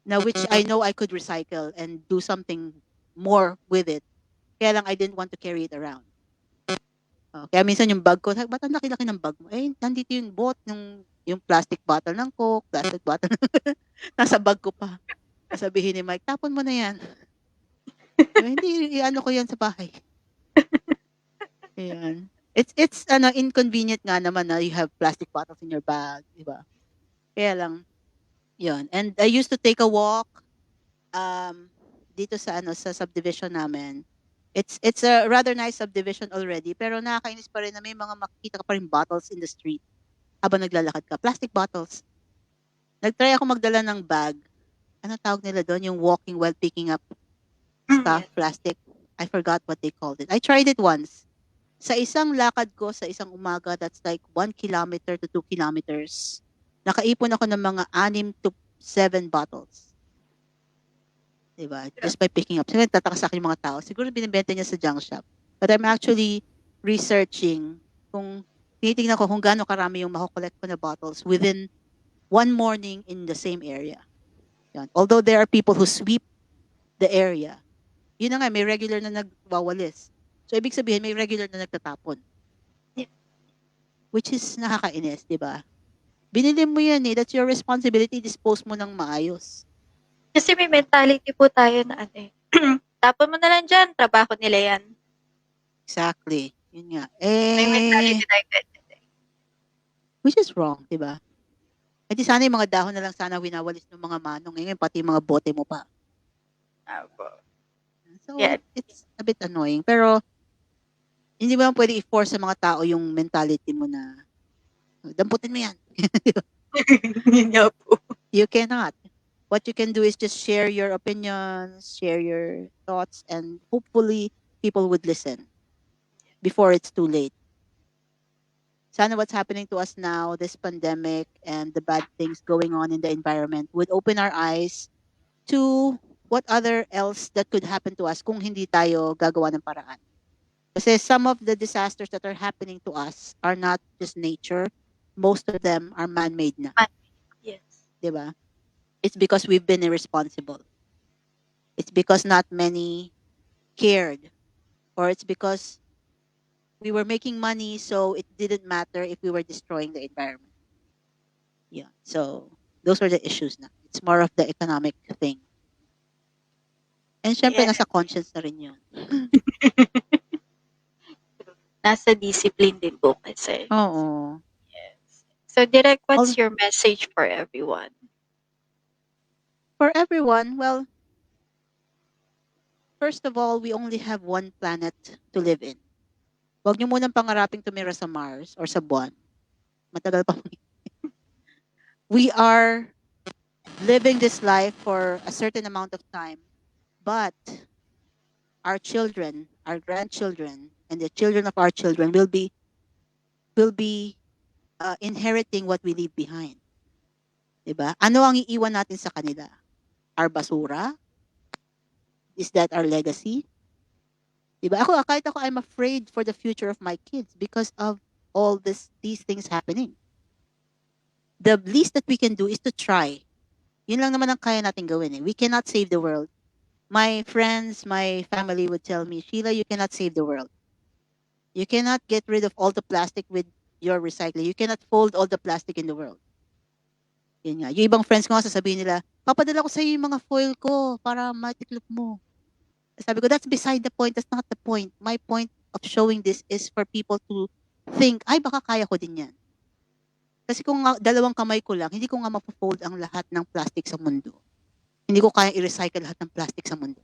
na which I know I could recycle and do something more with it. Kaya lang I didn't want to carry it around. Kaya minsan yung bag ko, ba't ang laki-laki ng bag mo? Eh, nandito yung yung plastic bottle ng Coke, plastic bottle, nasa bag ko pa. Sabihin ni Mike, tapon mo na yan. Hindi, ano ko yan sa bahay. Ayan. It's inconvenient nga naman na you have plastic bottles in your bag, di ba? Kaya lang, yun. And I used to take a walk dito sa subdivision namin. It's a rather nice subdivision already, pero nakakainis pa rin na may mga makikita ka pa rin bottles in the street habang naglalakad ka. Plastic bottles. Nagtry ako magdala ng bag. Ano tawag nila doon? Yung walking while picking up stuff, plastic. I forgot what they called it. I tried it once. Sa isang lakad ko, sa isang umaga, that's like 1 kilometer to 2 kilometers. Nakaipon ako ng mga 6 to 7 bottles. Diba? Just by picking up. Siguro tataka sa akin yung mga tao. Siguro binibenta niya sa junk shop. But I'm actually researching kung tinitingnan ko kung gaano karami yung makokollect ko na bottles within one morning in the same area. Yan. Although there are people who sweep the area, yun na nga, may regular na nagwawalis. So, ibig sabihin, may regular na nagtatapon. Which is nakakainis, di ba? Binili mo yan eh. That's your responsibility. Dispose mo ng maayos. Kasi may mentality po tayo na tapon mo na lang dyan, trabaho nila yan. Exactly. Yun nga. May mentality tayo ganyan. Which is wrong, di ba? Eh di sana yung mga dahon na lang sana winawalis ng mga manong. Ngayon, pati yung mga bote mo pa. So, Yeah. it's a bit annoying. Pero, hindi mo lang pwede i-force sa mga tao yung mentality mo na, damputin mo yan. Yun nga po. You cannot. What you can do is just share your opinions, share your thoughts, and hopefully people would listen before it's too late. Sana what's happening to us now, this pandemic and the bad things going on in the environment would open our eyes to what other else that could happen to us kung hindi tayo gagawa ng paraan. Kasi some of the disasters that are happening to us are not just nature. Most of them are man-made na. Man, yes. Diba? It's because we've been irresponsible. It's because not many cared. Or it's because we were making money so it didn't matter if we were destroying the environment. Yeah. So those are the issues na. It's more of the economic thing. And syempre Yeah. nasa conscience na rin yun. Nasa discipline din po kasi. Oo. Yes. So, Direk, All, what's your message for everyone? for everyone, well, first of all, we only have one planet to live in. Huwag niyo munang pangaraping tumira sa Mars or sa buwan. Matagal pa. We are living this life for a certain amount of time, but our children, our grandchildren, and the children of our children will be inheriting what we leave behind. 'Di ba? Ano ang iiwan natin sa kanila? Our basura? Is that our legacy? 'Di ba? Kahit ako, I'm afraid for the future of my kids because of all these things happening. The least that we can do is to try. Yun lang naman ang kaya natin gawin eh. We cannot save the world. My friends, my family would tell me, Sheila, you cannot save the world. You cannot get rid of all the plastic with your recycling. You cannot fold all the plastic in the world. Yun nga. Yung ibang friends ko nga sasabihin nila, papadala ko sa iyo yung mga foil ko para matiklop mo. Sabi ko, that's beside the point. That's not the point. My point of showing this is for people to think, ay baka kaya ko din yan. Kasi kung dalawang kamay ko lang, hindi ko nga mapo-fold ang lahat ng plastic sa mundo. Hindi ko kaya i-recycle lahat ng plastic sa mundo.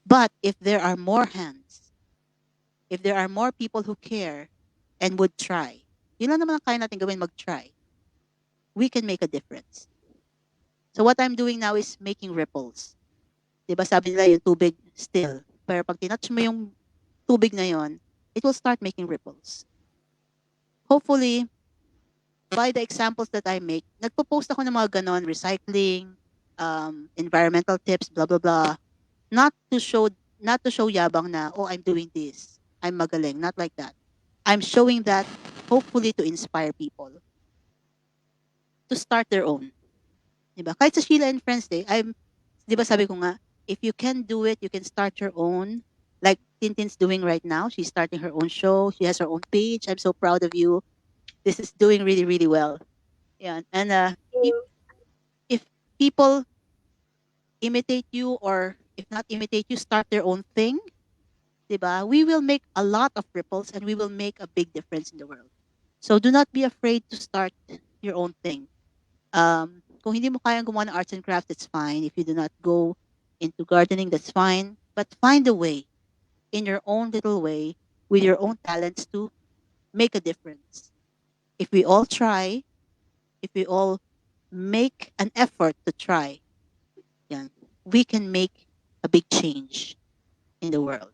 But if there are more hands, if there are more people who care and would try, yun lang naman ang kaya natin gawin, mag-try. We can make a difference. So what I'm doing now is making ripples. Diba sabi nila yung tubig still. Pero pag tinouch mo yung tubig na yon, it will start making ripples. Hopefully, by the examples that I make, nagpo-post ako ng mga ganon, recycling, environmental tips, blah, blah, blah. Not to show yabang na, oh, I'm doing this. I'm magaling. Not like that. I'm showing that hopefully to inspire people to start their own. Diba? Kahit sa Sheila and Friends Day, diba sabi ko nga, if you can do it, you can start your own. Like Tintin's doing right now. She's starting her own show. She has her own page. I'm so proud of you. This is doing really, really well. Yeah. And if people imitate you or if not imitate you, start their own thing, diba? We will make a lot of ripples and we will make a big difference in the world. So do not be afraid to start your own thing. Kung hindi mo kayang gumawa ng arts and crafts, it's fine. If you do not go into gardening, that's fine. But find a way, in your own little way, with your own talents to make a difference. If we all try, if we all make an effort to try, yan, we can make a big change in the world.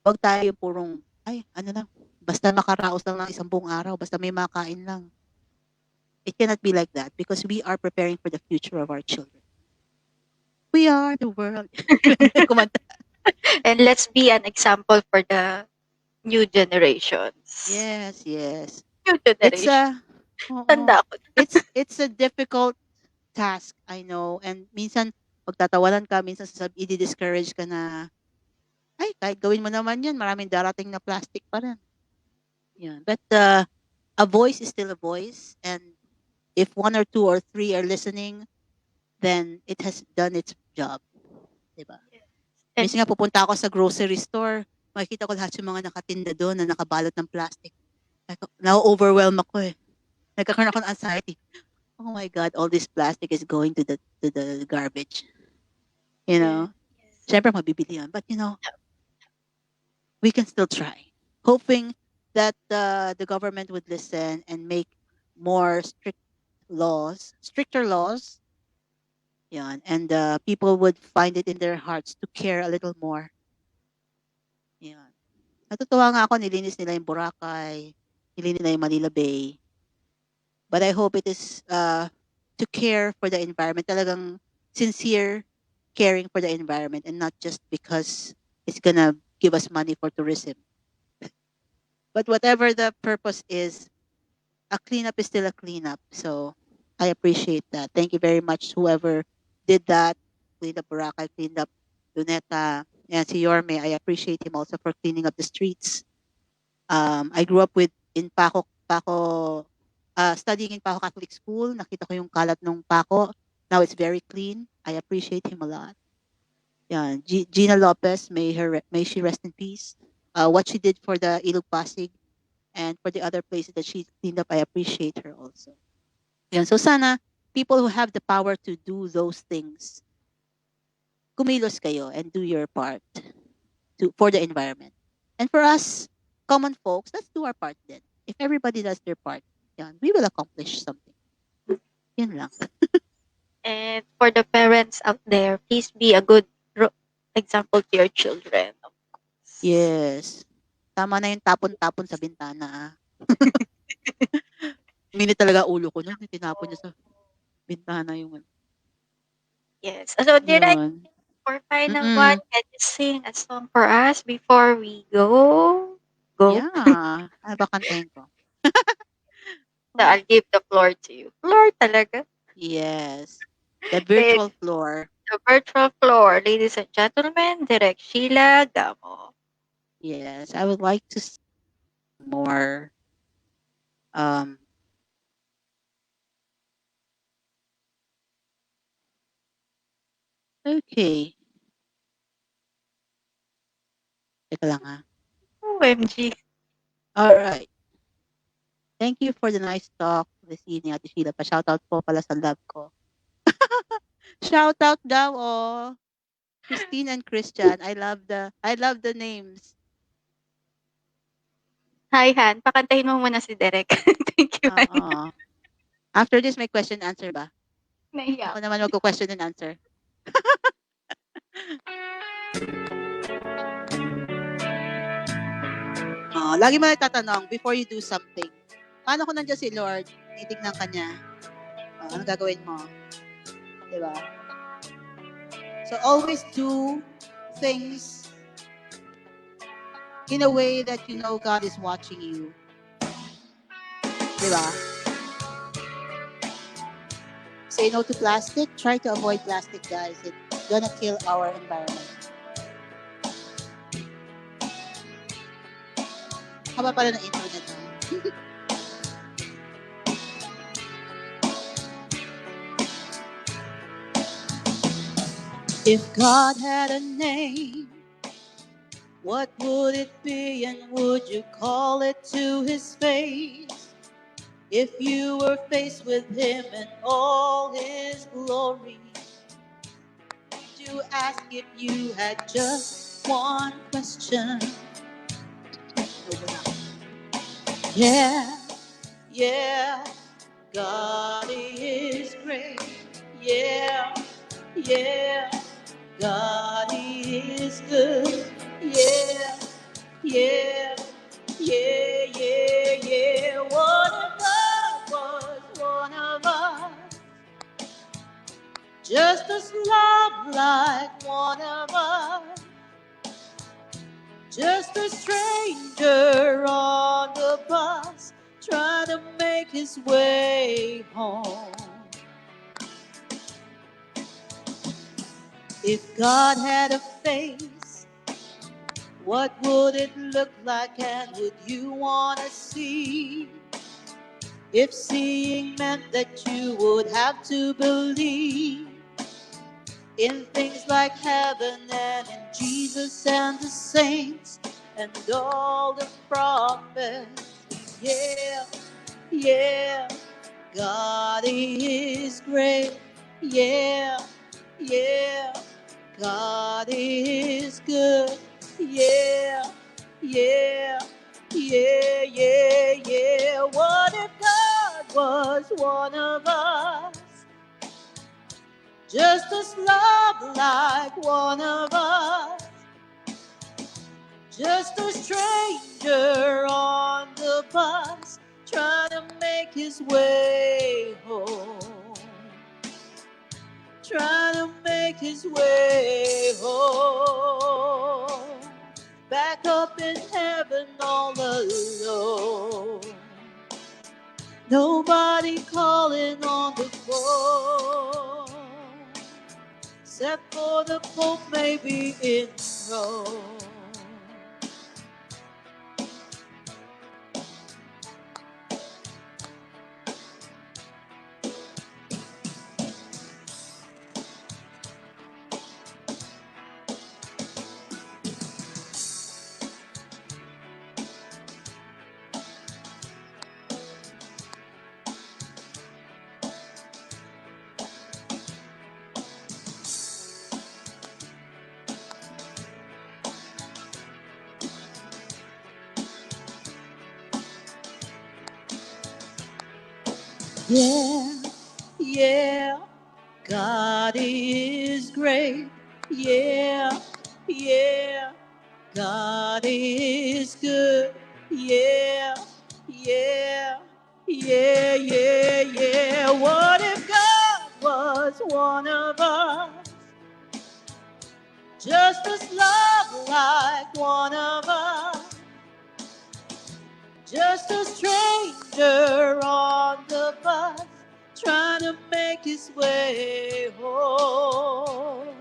Huwag tayo purong, ay, ano lang, basta makaraos lang ng isang buong araw, basta may makain lang. It cannot be like that because we are preparing for the future of our children. We are the world. Kumanta. And let's be an example for the new generations. Yes, yes. New It's generation. a, oo. Tanda ko. It's a difficult task, I know. And minsan, pagtatawanan ka, minsan i-discourage ka na, ay, kahit gawin mo naman yan, maraming darating na plastic pa rin. Yeah. But a voice is still a voice. And if one or two or three are listening, then it has done its job. Diba? And Minsan nga pupunta ako sa grocery store, makikita ko lahat yung mga nakatinda doon na nakabalot ng plastic. Na-overwhelm ako eh. Nagkakaroon ako ng anxiety. Oh my God, all this plastic is going to the garbage. You know? Siyempre mabibili yan. But you know, we can still try. Hoping that the government would listen and make more strict laws, stricter laws, yan, and people would find it in their hearts to care a little more. Yan. Natutuwa nga ako, nilinis nila yung Boracay, nilinis nila yung Manila Bay. But I hope it is to care for the environment, talagang sincere caring for the environment, and not just because it's gonna give us money for tourism. But whatever the purpose is, a cleanup is still a cleanup. So I appreciate that. Thank you very much, whoever did that. Cleaned up Boracay, cleaned up Luneta, and si Yorme. I appreciate him also for cleaning up the streets. I grew up with in studying in Paco Catholic School. Nakita ko yung kalat ng Paco. Now it's very clean. I appreciate him a lot. Yeah, Gina Lopez, may she rest in peace. What she did for the Ilog Pasig and for the other places that she cleaned up, I appreciate her also. Yeah, so sana people who have the power to do those things, kumilos kayo and do your part for the environment. And for us, common folks, let's do our part then. If everybody does their part, yan, we will accomplish something. Yan lang. And for the parents out there, please be a good example to your children. Yes. Tama na yung tapon-tapon sa bintana. Ah. Minit talaga ulo ko nun. Tinapon niya sa bintana yung... Yes. So, Direk, Yun. for final one, can you sing a song for us before we go? Yeah. Ano ba kantahin ko? So, I'll give the floor to you. Floor talaga. Yes. The virtual floor. The virtual floor. Ladies and gentlemen, Direk Sheila Gamo. Yes. I would like to sing more okay. Teka lang ha. OMG. Alright. Thank you for the nice talk this evening, Ate Sheila. Pa-shoutout po pala sa love ko. Shoutout daw, oh. Christine and Christian. I love the names. Hi, Han. Pakantahin mo muna si Direk. Thank you, Han. After this, may question answer ba? Nahiya. Ako naman magko-question and answer. Lagi mo nagtatanong before you do something. Paano kung nandiyan si Lord? Titignan ka niya. Ano gagawin mo? Diba? So always do things in a way that you know God is watching you. Diba? Say no to plastic. Try to avoid plastic, guys. It's gonna kill our environment. Haba pala ng internet na. If God had a name, what would it be, and would you call it to his face? If you were faced with him in all his glory, would you ask if you had just one question? Yeah, yeah, God is great. Yeah, yeah, God is good. Yeah, yeah, yeah, yeah, yeah. What if God was one of us? Just as loved like one of us. Just a stranger on the bus trying to make his way home. If God had a face, what would it look like, and would you want to see? If seeing meant that you would have to believe in things like heaven and in Jesus and the saints and all the prophets. Yeah, yeah, God is great. Yeah, yeah, God is good. Yeah, yeah, yeah, yeah, yeah. What if God was one of us, just as love like one of us, just a stranger on the bus, trying to make his way home, trying to make his way home, back up in heaven all alone. Nobody calling on the phone, except for the Pope maybe in Rome. Yeah, yeah, God is great. Yeah, yeah, God is good. Yeah, yeah, yeah, yeah, yeah. What if God was one of us? Just as love like one of us, just a stranger on the bus, trying to make his way home,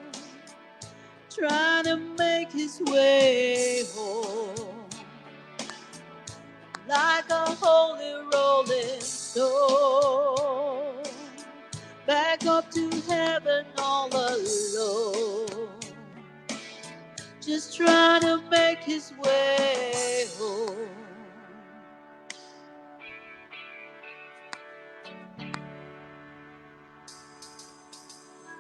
trying to make his way home, like a holy rolling stone, back up to heaven all alone, just trying to make his way home.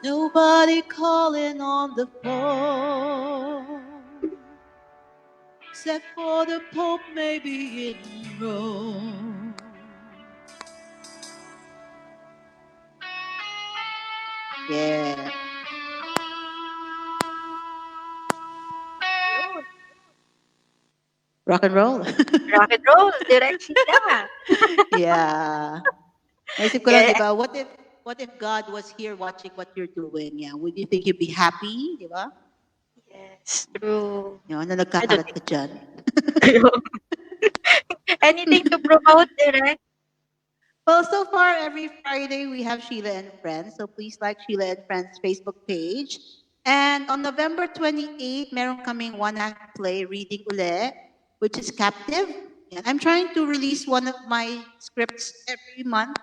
Nobody calling on the phone, except for the Pope maybe in Rome. Yeah. Yun. Rock and roll. Rock and roll, Direk Sheila. Yeah. Naisip ko lang, Yeah, di ba, what if God was here watching what you're doing? Yeah. Would you think you'd be happy? Di ba? yes, true. Yun, na I don't nagkakalat think ka dyan. true. Anything to promote, Direk? Well, so far, every Friday, we have Sheila and Friends. So please like Sheila and Friends Facebook page. And on November 28, meron kaming one-act play, Reading Ule, which is Captive. And I'm trying to release one of my scripts every month.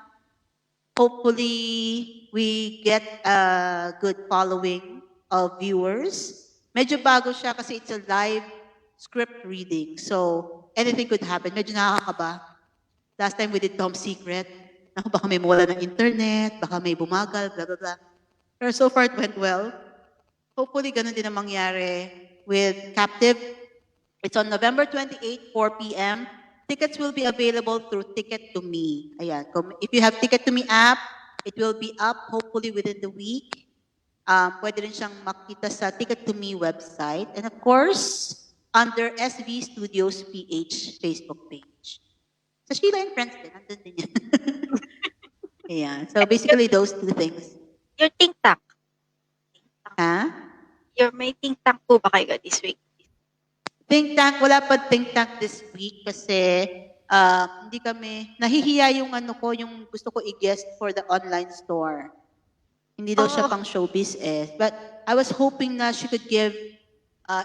Hopefully, we get a good following of viewers. Medyo bago siya kasi it's a live script reading. So, anything could happen. Medyo nakakaba. Last time we did Tom Secret. Naku, baka may mawala ng internet, baka may bumagal, blah, blah, blah. Pero so far it went well. Hopefully, ganun din ang mangyari with Captive. It's on November 28, 4 p.m. Tickets will be available through Ticket to Me. Ayan. If you have Ticket to Me app, it will be up hopefully within the week. Pwede rin siyang makita sa Ticket to Me website. And of course, under SV Studios PH Facebook page. Sa Sheila and Friends din, nandun din yan. Ayan. So basically those two things. Your think tank. Ha? Your may think tank po ba kayo this week? Think tank, wala pa think tank this week kasi hindi kami, nahihiya yung ano ko, yung gusto ko i-guest for the online store. Hindi daw siya pang showbiz But I was hoping na she could give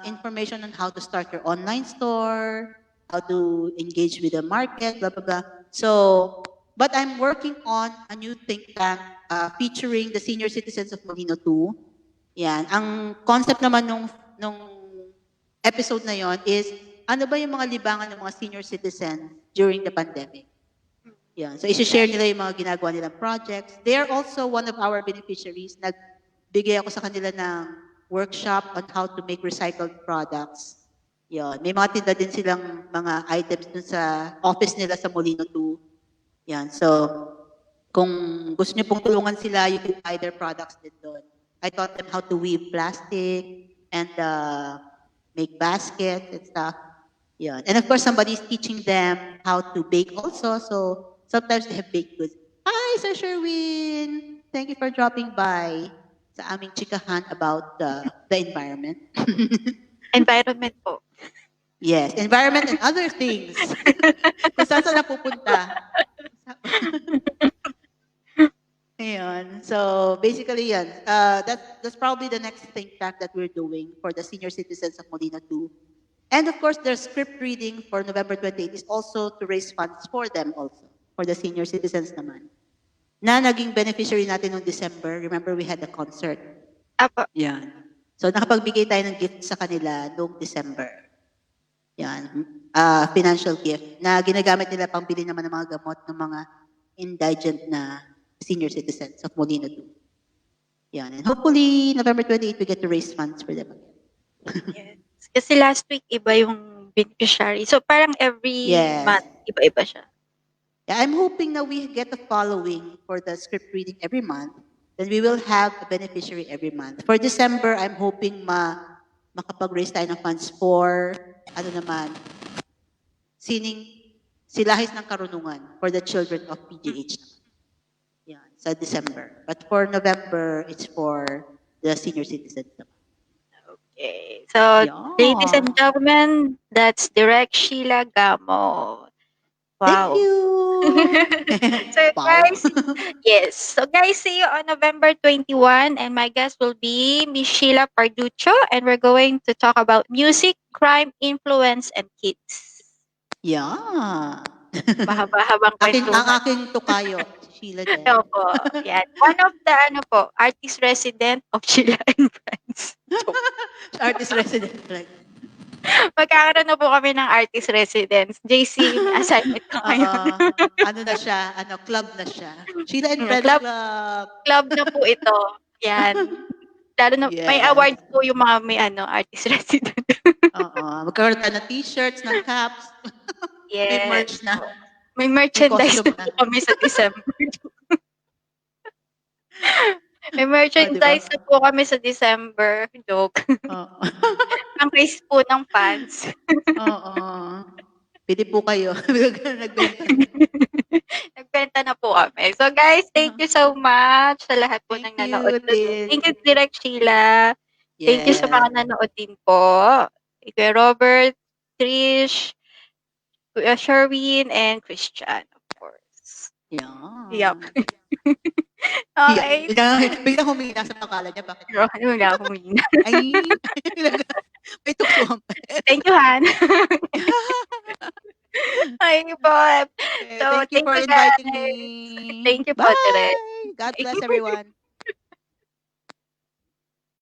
information on how to start your online store, how to engage with the market, blah, blah, blah. So, but I'm working on a new think tank featuring the senior citizens of Molino 2. Yan. Ang concept naman nung episode na yon is, ano ba yung mga libangan ng mga senior citizens during the pandemic? Yan. So, isi-share nila yung mga ginagawa nilang projects. They are also one of our beneficiaries. Nagbigay ako sa kanila ng workshop on how to make recycled products. Yan. May mga tinda din silang mga items dun sa office nila sa Molino 2. Yan. So, Kung gusto niyo pong tulungan sila, you can buy their products din doon. I taught them how to weave plastic and make baskets and stuff. Yeah. And of course, somebody's teaching them how to bake also. So sometimes they have baked goods. Hi, Sir Sherwin. Thank you for dropping by sa aming chikahan about the environment. Environment po. Yes, environment and other things. Kung saan saan napupunta. Ayun. So basically, yan. That's probably the next think tank that we're doing for the senior citizens of Molina 2. And of course, their script reading for November 28 is also to raise funds for them also, for the senior citizens naman. Na naging beneficiary natin noong December. Remember, we had a concert. Apo. Yan. So nakapagbigay tayo ng gift sa kanila noong December. Yan. Financial gift na ginagamit nila pang bili naman ng mga gamot ng mga indigent na senior citizens of Molina 2. Yan. And hopefully, November 28, we get to raise funds for them again. Yes. Kasi last week, iba yung beneficiary. So, parang every Yes. month, iba-iba siya. Yeah, I'm hoping that we get the following for the script reading every month. Then we will have a beneficiary every month. For December, I'm hoping makapag-raise tayo ng funds for, silahis ng karunungan for the children of PGH. Yeah, sa December. But for November, it's for the senior citizens. Okay. So, Yeah. ladies and gentlemen, that's Direk Sheila Gamo. Thank Wow. you. So, Wow. guys, yes. So, guys, see you on November 21. And my guest will be Miss Sheila Parducho. And we're going to talk about music, crime, influence, and kids. Yeah. Mahaba-habang ang kwentuhan. aking tukayo, Sheila din. Opo. Yan. One of the, artist resident of Sheila and Friends. Artist resident. Right. Magkakaroon na po kami ng artist residence. JC, may assignment ka ngayon. Ano na siya? Club na siya. Sheila and Friends Club. Club. Club na po ito. Yan. Lalo na, may Yes. award po yung mga may artist resident. Magkaroon tayo ng t-shirts, ng caps. Yes. May merch na. May merchandise costume na po kami sa December. May merchandise na po kami sa December. Joke. Ang case po ng fans. Pili po kayo. Nagbenta. Nagbenta na po kami. So guys, thank you so much sa lahat po ng nanood. Thank you, Direk Sheila. Yes. Thank you sa mga nanood din po. Kuya Robert, Trish, Kuya Sherwin, and Christian, of course. Yeah. Yup. Okay. Biglang humina sa pangalan niya. Bakit? Wala humina. Ay, may tuktuhan pa. Thank you, Han. Ay, po. So, thank you for inviting me. Thank you po, Bye. Direk. God bless everyone.